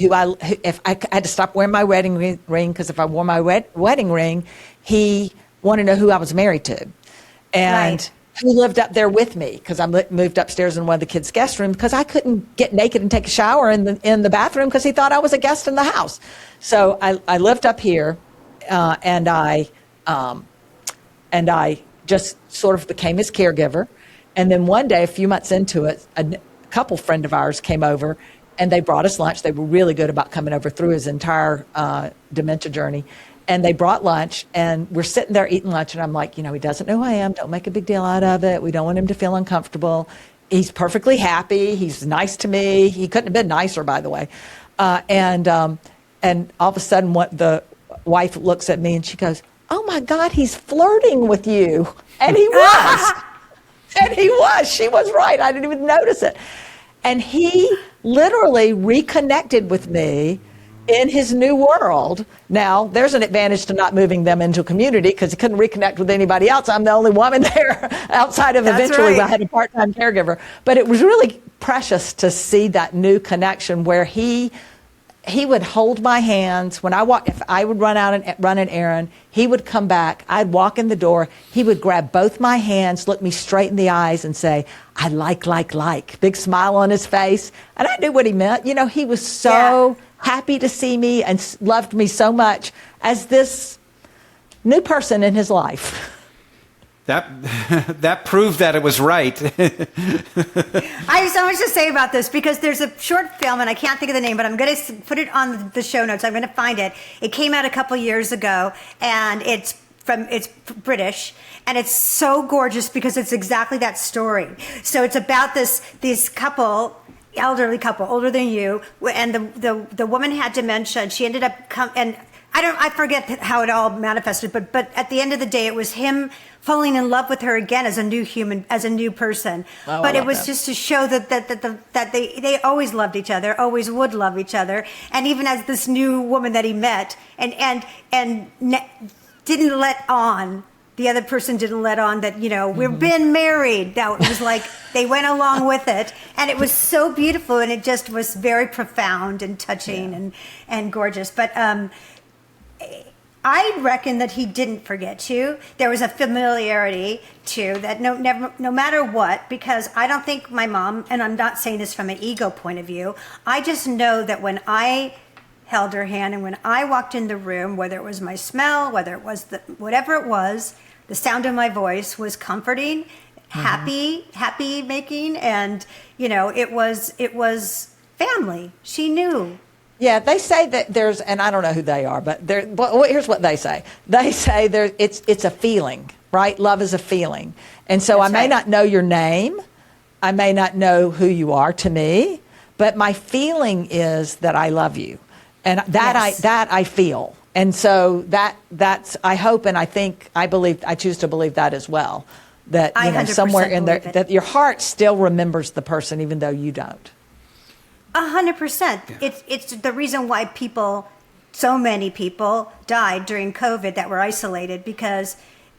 if I had to stop wearing my wedding ring, because if I wore my wedding ring, he wanted to know who I was married to. And who lived up there with me, because I moved upstairs in one of the kids' guest rooms, because I couldn't get naked and take a shower in the bathroom, because he thought I was a guest in the house. So I lived up here, and I just sort of became his caregiver. And then one day, a few months into it, a couple friend of ours came over, and they brought us lunch. They were really good about coming over through his entire dementia journey. And they brought lunch, and we're sitting there eating lunch, and I'm like, he doesn't know who I am. Don't make a big deal out of it. We don't want him to feel uncomfortable. He's perfectly happy. He's nice to me. He couldn't have been nicer, by the way. And all of a sudden, the wife looks at me, and she goes, oh, my God, he's flirting with you. And he was. And he was. She was right. I didn't even notice it. And he literally reconnected with me in his new world. Now, there's an advantage to not moving them into a community, because he couldn't reconnect with anybody else. I'm the only woman there outside of eventually I had a part-time caregiver. But it was really precious to see that new connection, where he would hold my hands when if I would run out and run an errand, he would come back. I'd walk in the door. He would grab both my hands, look me straight in the eyes, and say, I like. Big smile on his face. And I knew what he meant. He was so happy to see me and loved me so much as this new person in his life. That proved that it was right. I have so much to say about this, because there's a short film, and I can't think of the name, but I'm going to put it on the show notes. I'm going to find it. It came out a couple years ago, and it's British, and it's so gorgeous because it's exactly that story. So it's about this couple, elderly couple, older than you, and the woman had dementia, and she ended up I forget how it all manifested, but at the end of the day, it was him falling in love with her again as a new human, as a new person. Oh, but I it love was that. just to show that they always loved each other, always would love each other. And even as this new woman that he met and didn't let on, the other person didn't let on that, we've been married. Now it was like they went along with it, and it was so beautiful, and it just was very profound and touching and gorgeous. But I reckon that he didn't forget you. There was a familiarity too, that no matter what, because I don't think my mom, and I'm not saying this from an ego point of view, I just know that when I held her hand and when I walked in the room, whether it was my smell, whether it was whatever it was, the sound of my voice was comforting, happy making, and it was family. She knew. Yeah, they say that there's, and I don't know who they are, but here's what they say. They say it's a feeling, right? Love is a feeling. And so That's I may right. not know your name. I may not know who you are to me, but my feeling is that I love you. And Yes. I feel. And so that's, I hope, and I think, I choose to believe that as well. That, I 100% somewhere in there, believe it. that your heart still remembers the person, even though you don't. 100%. It's the reason why so many people died during COVID that were isolated, because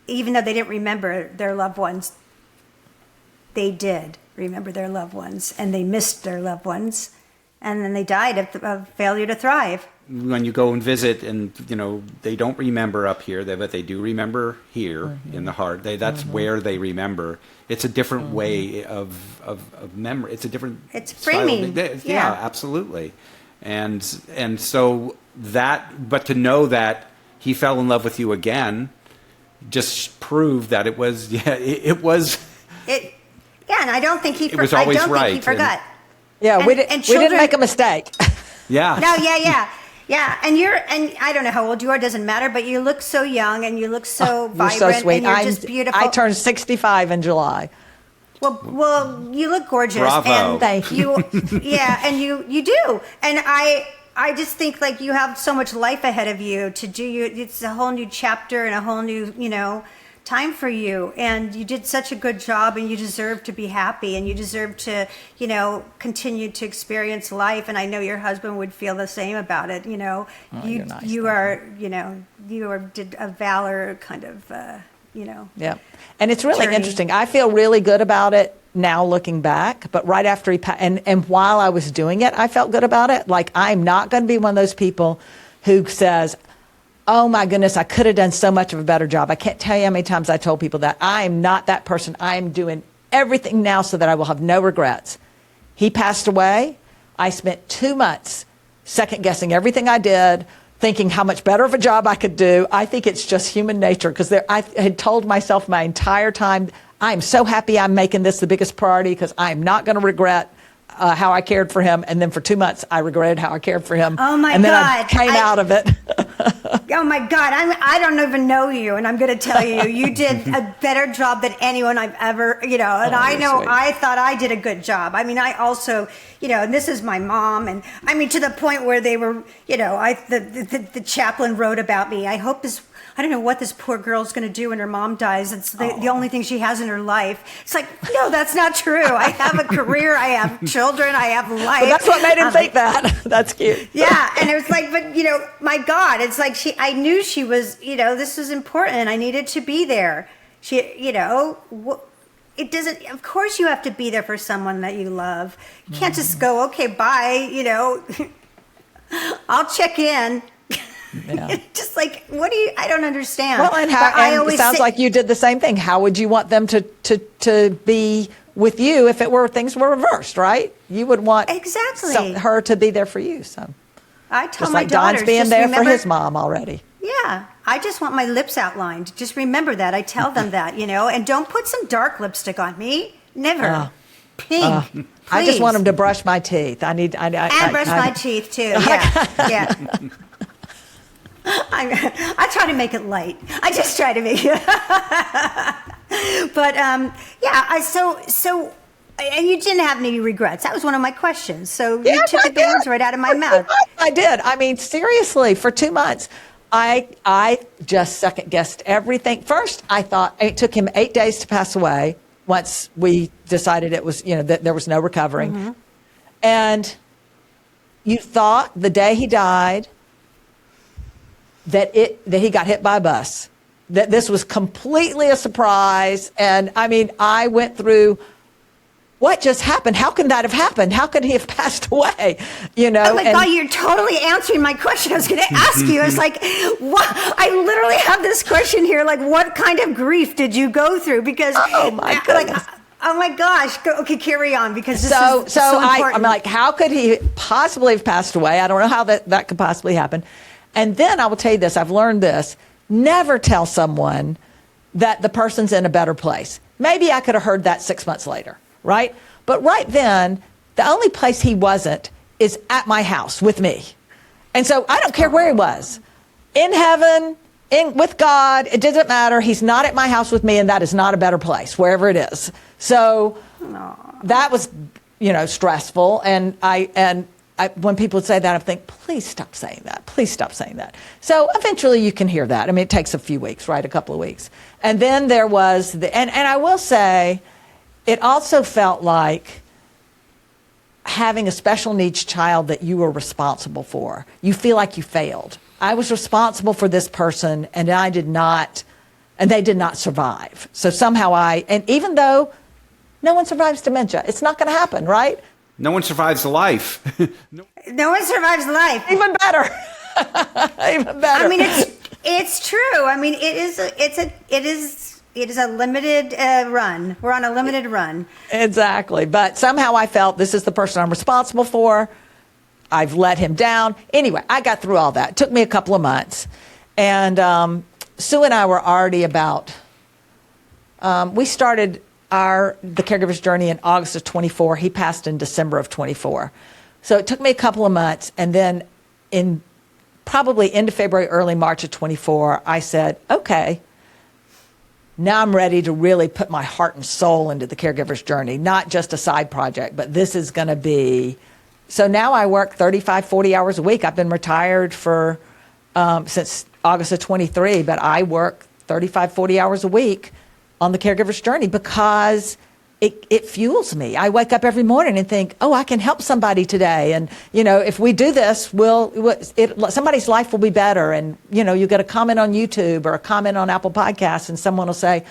even though they didn't remember their loved ones, they did remember their loved ones, and they missed their loved ones, and then they died of failure to thrive. When you go and visit, and they don't remember up here, but they do remember here in the heart. That's where they remember. It's a different way of memory. It's a different. It's style of- framing. Yeah, absolutely. And so that, but to know that he fell in love with you again, just proved that it was. Yeah, it was. Yeah, and I don't think he. It was always I don't right, think he forgot. Yeah, And- we and didn't children- make a mistake. Yeah. No, yeah. And I don't know how old you are, doesn't matter, but you look so young and you look so You're vibrant, so sweet. and you're just beautiful. I turned 65 in July. Well, you look gorgeous. Bravo. And Thank you. Yeah, and you do. And I just think like you have so much life ahead of you to do. It's a whole new chapter and a whole new, time for you. And you did such a good job, and you deserve to be happy, and you deserve to, continue to experience life. And I know your husband would feel the same about it. you're nice. You are, did a valor kind of, Yeah. And it's really journey. interesting. I feel really good about it now looking back, but right after he passed, and while I was doing it, I felt good about it. Like, I'm not going to be one of those people who says, oh my goodness, I could have done so much of a better job. I can't tell you how many times I told people that. I am not that person. I am doing everything now so that I will have no regrets. He passed away. I spent 2 months second guessing everything I did, thinking how much better of a job I could do. I think it's just human nature, because I had told myself my entire time, I'm so happy I'm making this the biggest priority, because I'm not going to regret how I cared for him. And then for 2 months, I regretted how I cared for him. Oh my and then God. I came out of it. Oh my God, I don't even know you, and I'm going to tell you, you did a better job than anyone I've ever, and I know sweet. I thought I did a good job. I mean, I also, and this is my mom, and I mean, to the point where they were, the chaplain wrote about me. I don't know what this poor girl's going to do when her mom dies. It's the only thing she has in her life. It's like, no, that's not true. I have a career. I have children. I have life. Well, that's what made him think that. That's cute. Yeah, and it was like, but my God, it's like I knew she was, this was important. I needed to be there. It doesn't. Of course, you have to be there for someone that you love. You can't just go, okay, bye. I'll check in. Yeah. Just like, I don't understand. Well, and it sounds like you did the same thing. How would you want them to be with you if things were reversed, right? You would want exactly her to be there for you. So I tell just my like daughters, Don's being just there remember, for his mom already. Yeah, I just want my lips outlined. Just remember that. I tell them that, and don't put some dark lipstick on me. Never. Pink. Please. I just want him to brush my teeth. I brush my teeth too. Yeah. I try to make it light. I just try to make it. But and you didn't have any regrets. That was one of my questions. So you took the words right out of my mouth. I did. I mean, seriously, for 2 months, I just second guessed everything. First, I thought it took him 8 days to pass away once we decided it was, that there was no recovering. Mm-hmm. And you thought the day he died that he got hit by a bus, that this was completely a surprise. And I mean, I went through, what just happened? How can that have happened? How could he have passed away? Oh my God, you're totally answering my question. I was going to ask you. I was like, what? I literally have this question here. Like, what kind of grief did you go through? Because, oh my goodness. Oh my gosh. Okay, carry on, because this is so important. I'm like, how could he possibly have passed away? I don't know how that could possibly happen. And then I will tell you this, I've learned this, never tell someone that the person's in a better place. Maybe I could have heard that 6 months later, right? But right then, the only place he wasn't is at my house with me. And so I don't care where he was. In heaven, with God, it doesn't matter. He's not at my house with me, and that is not a better place, wherever it is. So that was, stressful. And I, when people would say that, I think, please stop saying that. Please stop saying that. So eventually you can hear that. I mean, it takes a few weeks, right? A couple of weeks. And then there was and I will say, it also felt like having a special needs child that you were responsible for. You feel like you failed. I was responsible for this person, and they did not survive. So somehow and even though no one survives dementia, it's not going to happen, right? No one survives life. No one survives life. Even better. Even better. I mean, it's true. I mean, it is a limited run. We're on a limited run. Exactly. But somehow I felt this is the person I'm responsible for. I've let him down. Anyway, I got through all that. It took me a couple of months. And Sue and I were already we started the caregiver's journey in August of 24. He passed in December of 24. So it took me a couple of months. And then in probably end of February, early March of 24, I said, okay, now I'm ready to really put my heart and soul into the caregiver's journey, not just a side project, but this is going to be. So now I work 35, 40 hours a week. I've been retired for since August of 23, but I work 35, 40 hours a week on the caregiver's journey because it fuels me. I wake up every morning and think, oh, I can help somebody today. And, if we do this, somebody's life will be better. And, you get a comment on YouTube or a comment on Apple Podcasts and someone will say,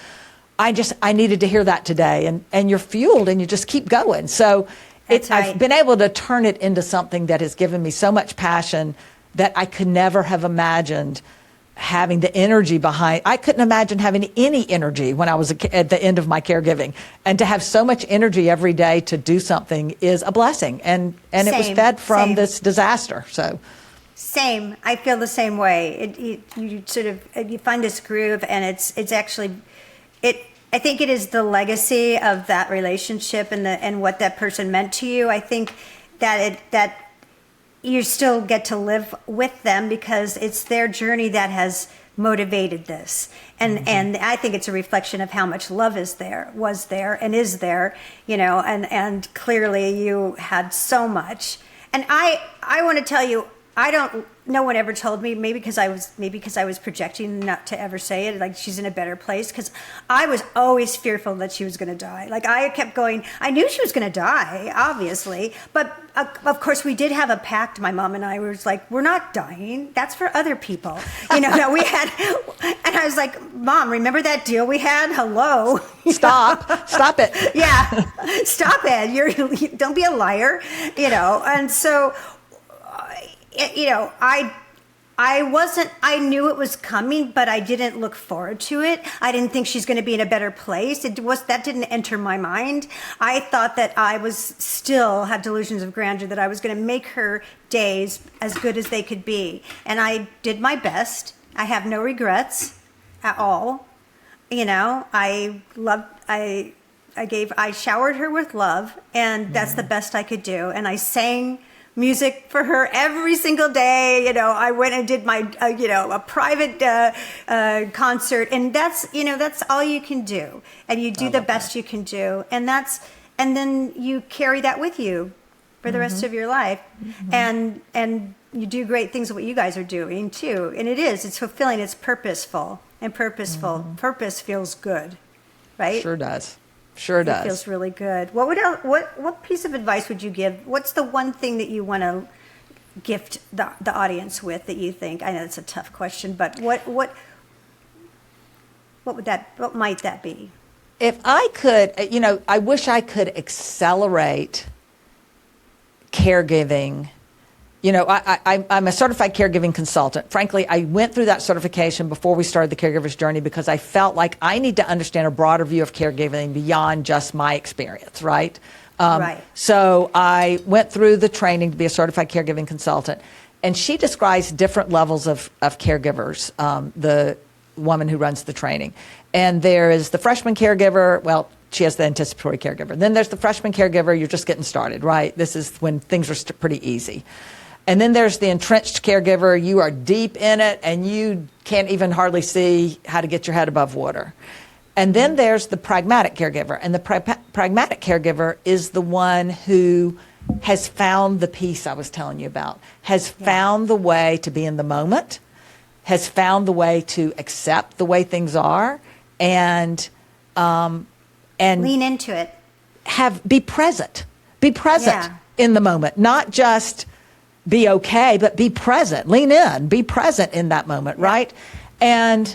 I needed to hear that today. And you're fueled and you just keep going. So I've been able to turn it into something that has given me so much passion that I could never have imagined having the energy behind. I couldn't imagine having any energy when I was at the end of my caregiving. And to have so much energy every day to do something is a blessing. And it was fed from this disaster. So. Same. I feel the same way. You find this groove, and it's actually I think it is the legacy of that relationship and what that person meant to you. I think that you still get to live with them because it's their journey that has motivated this. And I think it's a reflection of how much love was there, and is there, and clearly you had so much. And I want to tell you, no one ever told me, maybe because I was projecting not to ever say it, like she's in a better place, because I was always fearful that she was going to die. Like I kept going, I knew she was going to die, obviously, but of course we did have a pact, my mom and I, was like, we're not dying, that's for other people. No, we had, and I was like, Mom, remember that deal we had? Hello. Stop it. Yeah, stop it. Don't be a liar, and so, I knew it was coming, but I didn't look forward to it. I didn't think she's going to be in a better place. That didn't enter my mind. I thought that I still had delusions of grandeur, that I was going to make her days as good as they could be. And I did my best. I have no regrets at all. I showered her with love, and that's the best I could do. And I sang music for her every single day. I went and did my, a private concert, and that's all you can do. And you do the best you can do. And then you carry that with you for the rest of your life. And you do great things with what you guys are doing too. And it's fulfilling, it's purposeful, and purpose feels good, right? Sure does. Sure does. It feels really good. What piece of advice would you give? What's the one thing that you want to gift the audience with that you think, I know it's a tough question, but what might that be? If I could, I wish I could accelerate caregiving. I'm a certified caregiving consultant. Frankly, I went through that certification before we started the Caregivers Journey because I felt like I need to understand a broader view of caregiving beyond just my experience, right? Right. So I went through the training to be a certified caregiving consultant, and she describes different levels of caregivers, the woman who runs the training. And there is the freshman caregiver. Well, she has the anticipatory caregiver. Then there's the freshman caregiver. You're just getting started, right? This is when things are pretty easy. And then there's the entrenched caregiver. You are deep in it, and you can't even hardly see how to get your head above water. And then there's the pragmatic caregiver. And the pragmatic caregiver is the one who has found the peace I was telling you about, has found the way to be in the moment, has found the way to accept the way things are, and lean into it. Be present in the moment, not just be okay, but be present, lean in, be present in that moment, right? And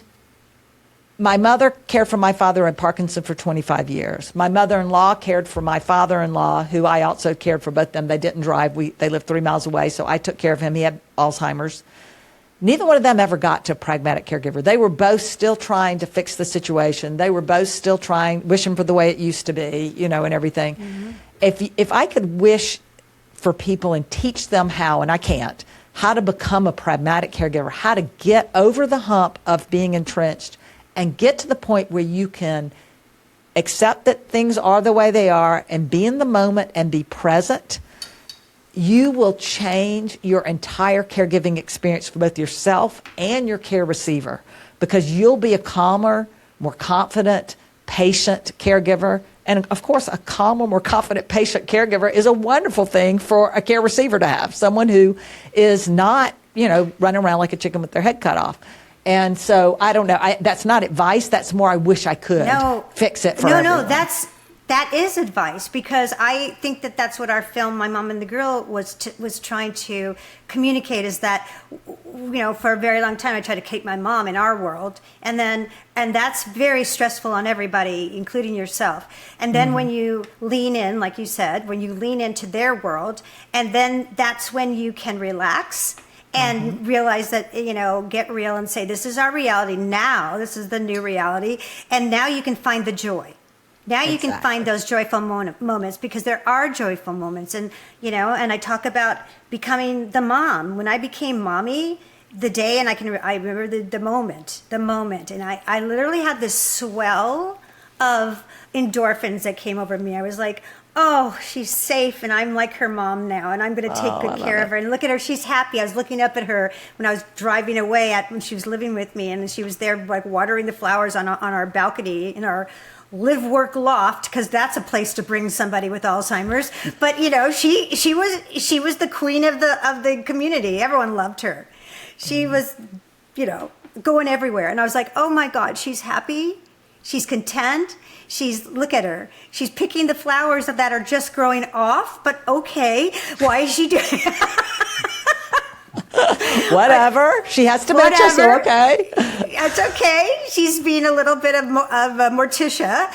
my mother cared for my father who had Parkinson for 25 years. My mother-in-law cared for my father-in-law, who I also cared for both of them. They didn't drive. They lived 3 miles away, so I took care of him. He had Alzheimer's. Neither one of them ever got to a pragmatic caregiver. They were both still trying to fix the situation. They were both still wishing for the way it used to be, and everything. Mm-hmm. If I could wish for people and teach them how, and I can't, how to become a pragmatic caregiver, how to get over the hump of being entrenched and get to the point where you can accept that things are the way they are and be in the moment and be present, you will change your entire caregiving experience for both yourself and your care receiver, because you'll be a calmer, more confident, patient caregiver. And of course, a calmer, more confident, patient caregiver is a wonderful thing for a care receiver to have, someone who is not, running around like a chicken with their head cut off. And so I don't know. That's not advice. That's more I wish I could fix it for everyone. That is advice, because I think that's what our film, My Mom and the Girl, was trying to communicate, is that, for a very long time I tried to keep my mom in our world, and that's very stressful on everybody, including yourself. And then when you lean in, like you said, when you lean into their world, and then that's when you can relax and realize that, get real and say, this is our reality now, this is the new reality, and now you can find the joy. Now you can find those joyful moments, because there are joyful moments. And, and I talk about becoming the mom. When I became mommy, the day, and I remember the moment, and I literally had this swell of endorphins that came over me. I was like, oh, she's safe, and I'm like her mom now, and I'm going to take good care of her. And look at her, she's happy. I was looking up at her when I was driving away when she was living with me, and she was there like watering the flowers on our balcony in our live-work loft, because that's a place to bring somebody with Alzheimer's. But she was the queen of the community. Everyone loved her. She was, going everywhere, and I was like, oh my God, she's happy, she's content. Look at her. She's picking the flowers that are just growing off, but okay, why is she doing Whatever. She has dementia, so okay. It's okay. She's being a little bit of Morticia,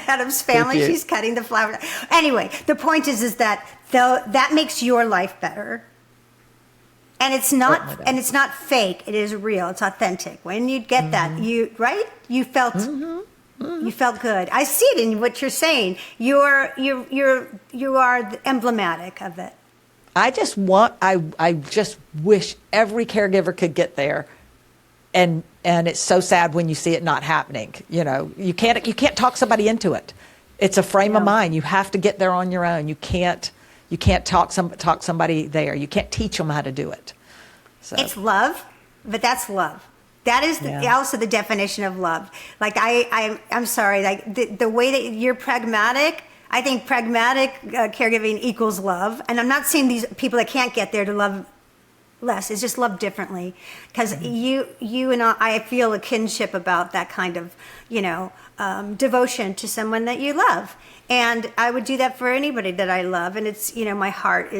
Adam's family. She's cutting the flowers. Anyway, the point is that that makes your life better. And it's not fake. It is real. It's authentic. When you get that, you felt you felt good. I see it in what you're saying. You are emblematic of it. I just wish every caregiver could get there, and it's so sad when you see it not happening. You can't talk somebody into it. It's a frame of mind. You have to get there on your own. You can't talk somebody there. You can't teach them how to do it. So. It's love, but that's love. That is also the definition of love. Like I'm sorry, like the way that you're pragmatic, I think pragmatic caregiving equals love. And I'm not saying these people that can't get there to love less. It's just love differently. Because you and I feel a kinship about that kind of, devotion to someone that you love. And I would do that for anybody that I love. And it's, my heart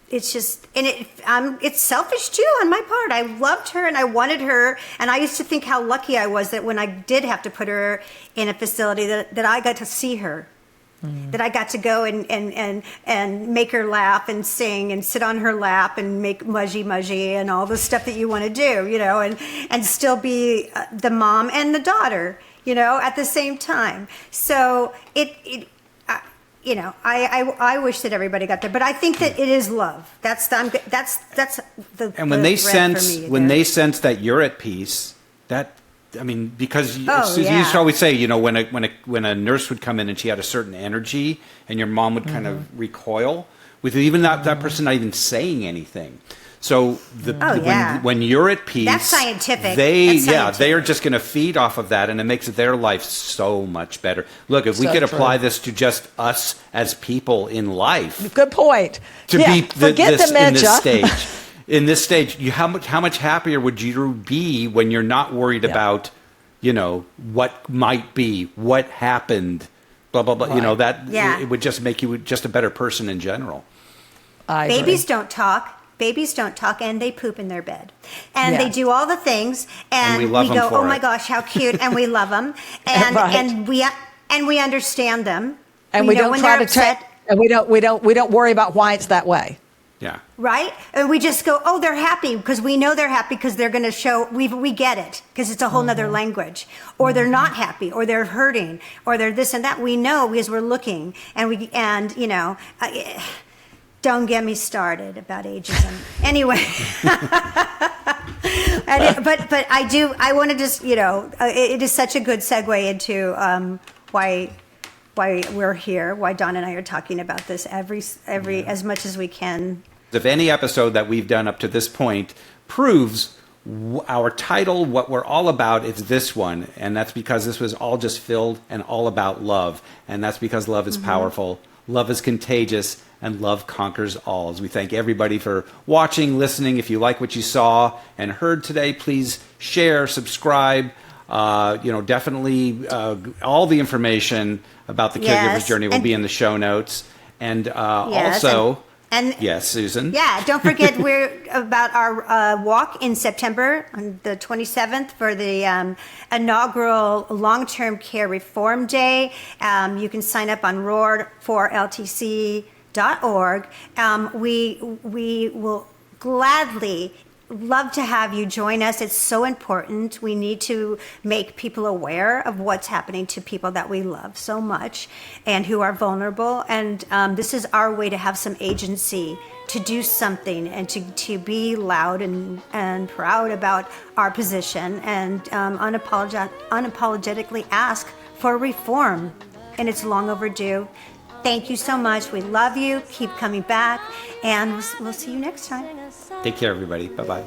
it's just, and it's selfish too on my part. I loved her and I wanted her, and I used to think how lucky I was that when I did have to put her in a facility that I got to see her, that I got to go and make her laugh and sing and sit on her lap and make mudgy and all the stuff that you want to do, and still be the mom and the daughter, at the same time. So I wish that everybody got there, but I think that it is love. That's the. And when they sense that you're at peace, because Susie used to always say, when a nurse would come in and she had a certain energy, and your mom would kind of recoil with even that person not even saying anything. So when you're at peace, that's scientific. They are just going to feed off of that, and it makes their life so much better. Look, if we could apply this to just us as people in life, good point. Forget dementia. In this stage, how much happier would you be when you're not worried about, what might be, what happened, blah blah blah. Right. It would just make you just a better person in general. Babies don't talk. Babies don't talk, and they poop in their bed, and they do all the things, and we go, "Oh my gosh, how cute!" and we love them, and and we understand them, and we don't try to check, and we don't worry about why it's that way. Yeah. Right, and we just go, "Oh, they're happy," because we know they're happy because they're going to show. We get it because it's a whole nother language, or they're not happy, or they're hurting, or they're this and that. We know because we're looking, and don't get me started about ageism. Anyway, but I want to just, it is such a good segue into why we're here, why Dawn and I are talking about this every as much as we can. If any episode that we've done up to this point proves our title, what we're all about, it's this one, and that's because this was all just filled and all about love, and that's because love is powerful, love is contagious, and love conquers Alz. We thank everybody for watching, listening. If you like what you saw and heard today, please share, subscribe. Definitely all the information about the caregiver's journey will be in the show notes. And also... yes, Susan. Yeah, don't forget we're about our walk in September on the 27th for the inaugural Long-Term Care Reform Day. You can sign up on roar4ltc.org. We will gladly love to have you join us. It's so important. We need to make people aware of what's happening to people that we love so much and who are vulnerable. And this is our way to have some agency to do something and to be loud and proud about our position and unapologetically ask for reform. And it's long overdue. Thank you so much. We love you. Keep coming back. And we'll see you next time. Take care, everybody. Bye-bye.